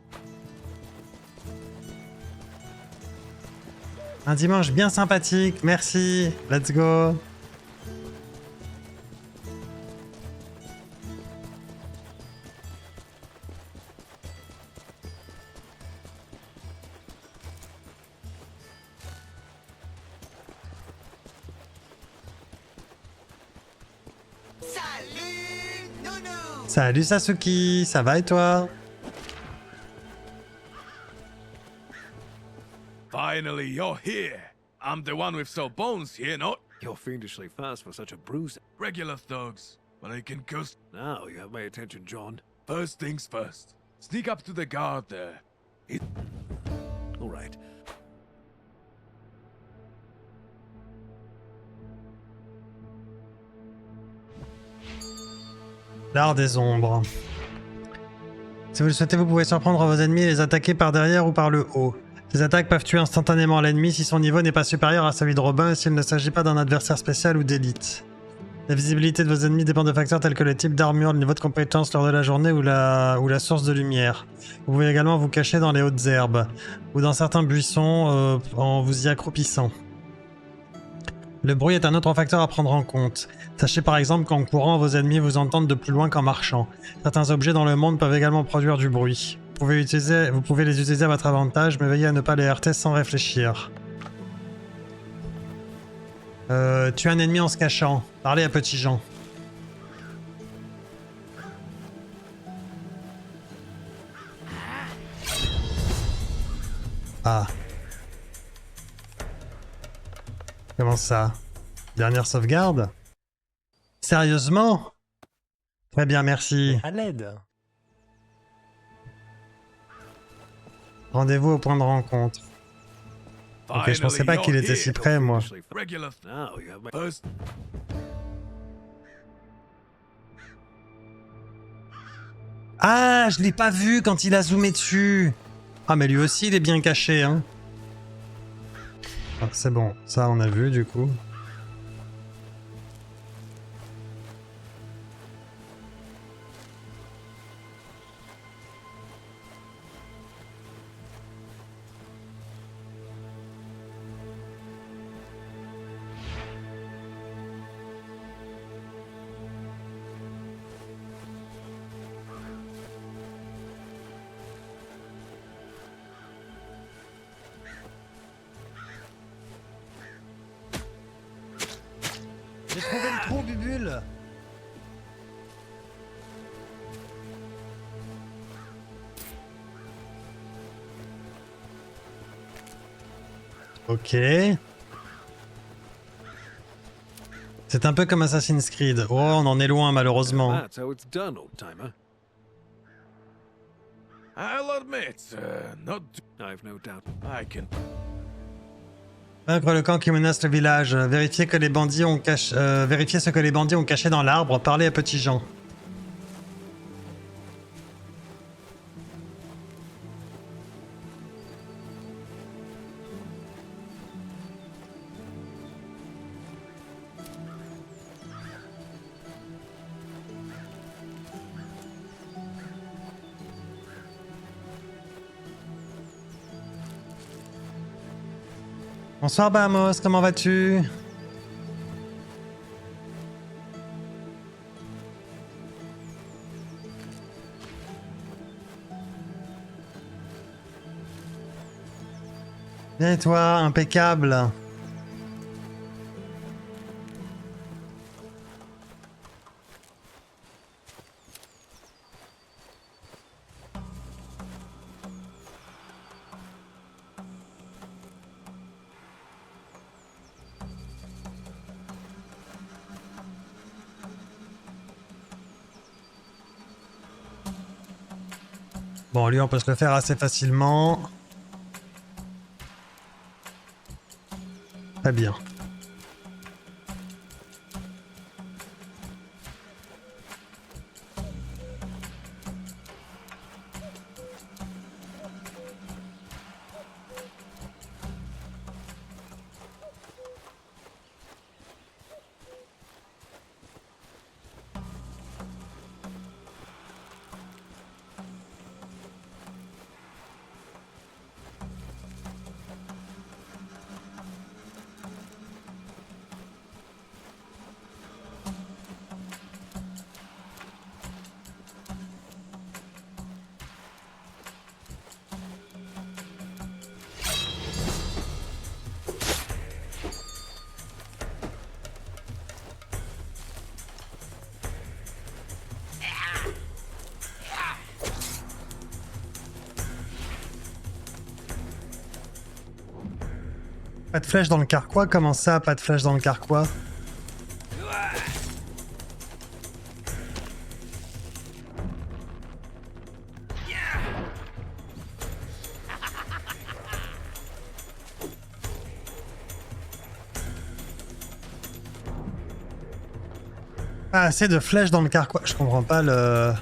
Un dimanche bien sympathique, merci, let's go. Salut, nounou. Salut Sasuke, ça va et toi? Finally, you're here. I'm the one with sore bones here, not You're fiendishly fast for such a bruiser. regular thugs. But I can cuss. Now you have my attention, John. First things first. Sneak up to the guard there. All right. L'art des ombres. Si vous le souhaitez, vous pouvez surprendre vos ennemis et les attaquer par derrière ou par le haut. Ces attaques peuvent tuer instantanément l'ennemi si son niveau n'est pas supérieur à celui de Robin et s'il ne s'agit pas d'un adversaire spécial ou d'élite. La visibilité de vos ennemis dépend de facteurs tels que le type d'armure, le niveau de compétence lors de la journée ou la source de lumière. Vous pouvez également vous cacher dans les hautes herbes ou dans certains buissons en vous y accroupissant. Le bruit est un autre facteur à prendre en compte. Sachez par exemple qu'en courant, vos ennemis vous entendent de plus loin qu'en marchant. Certains objets dans le monde peuvent également produire du bruit. Vous pouvez les utiliser à votre avantage, mais veillez à ne pas les heurter sans réfléchir. Tuer un ennemi en se cachant. Parlez à Petit Jean. Ah. Comment ça? Dernière sauvegarde? Sérieusement? Très bien, merci. À l'aide. Rendez-vous au point de rencontre. Ok, je pensais pas qu'il était si près, moi. Regular Now you have my first. Ah, je l'ai pas vu quand il a zoomé dessus. Ah, mais lui aussi, il est bien caché, hein. Ah, c'est bon, ça on a vu du coup. J'ai trouvé le trou, Bubule. Ok. C'est un peu comme Assassin's Creed. Oh, on en est loin malheureusement. That's how it's done, old timer. I'll admit, not. I've no doubt. I can. Vaincre le camp qui menace le village. Vérifier ce que les bandits ont caché dans l'arbre. Parlez à Petit Jean. Bonsoir Bamos, comment vas-tu? Bien et toi, impeccable. Bon, lui, on peut se le faire assez facilement. Très bien. Pas de flèche dans le carquois? Comment ça, pas de flèche dans le carquois? Pas assez de flèches dans le carquois. Je comprends pas le...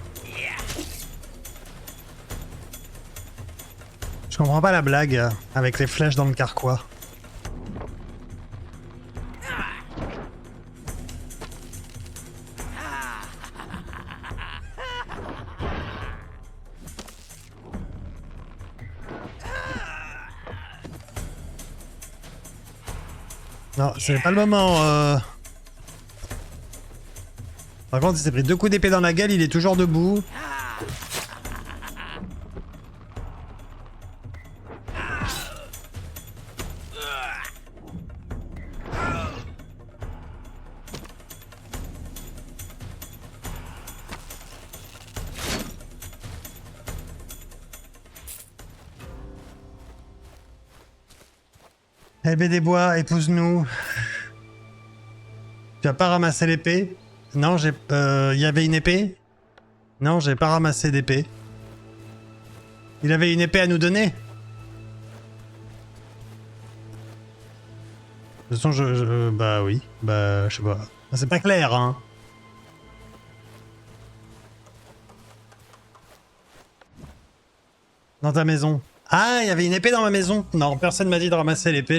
Je comprends pas la blague avec les flèches dans le carquois. Non, c'est pas le moment. Par contre, il s'est pris 2 coups d'épée dans la gueule, il est toujours debout. LB des bois, épouse-nous. Tu as pas ramassé l'épée? Non, j'ai... y avait une épée? Non, j'ai pas ramassé d'épée. Il avait une épée à nous donner? De toute façon, bah oui. Bah, je sais pas. C'est pas clair, hein. Dans ta maison. Ah, il y avait une épée dans ma maison? Non, personne m'a dit de ramasser l'épée.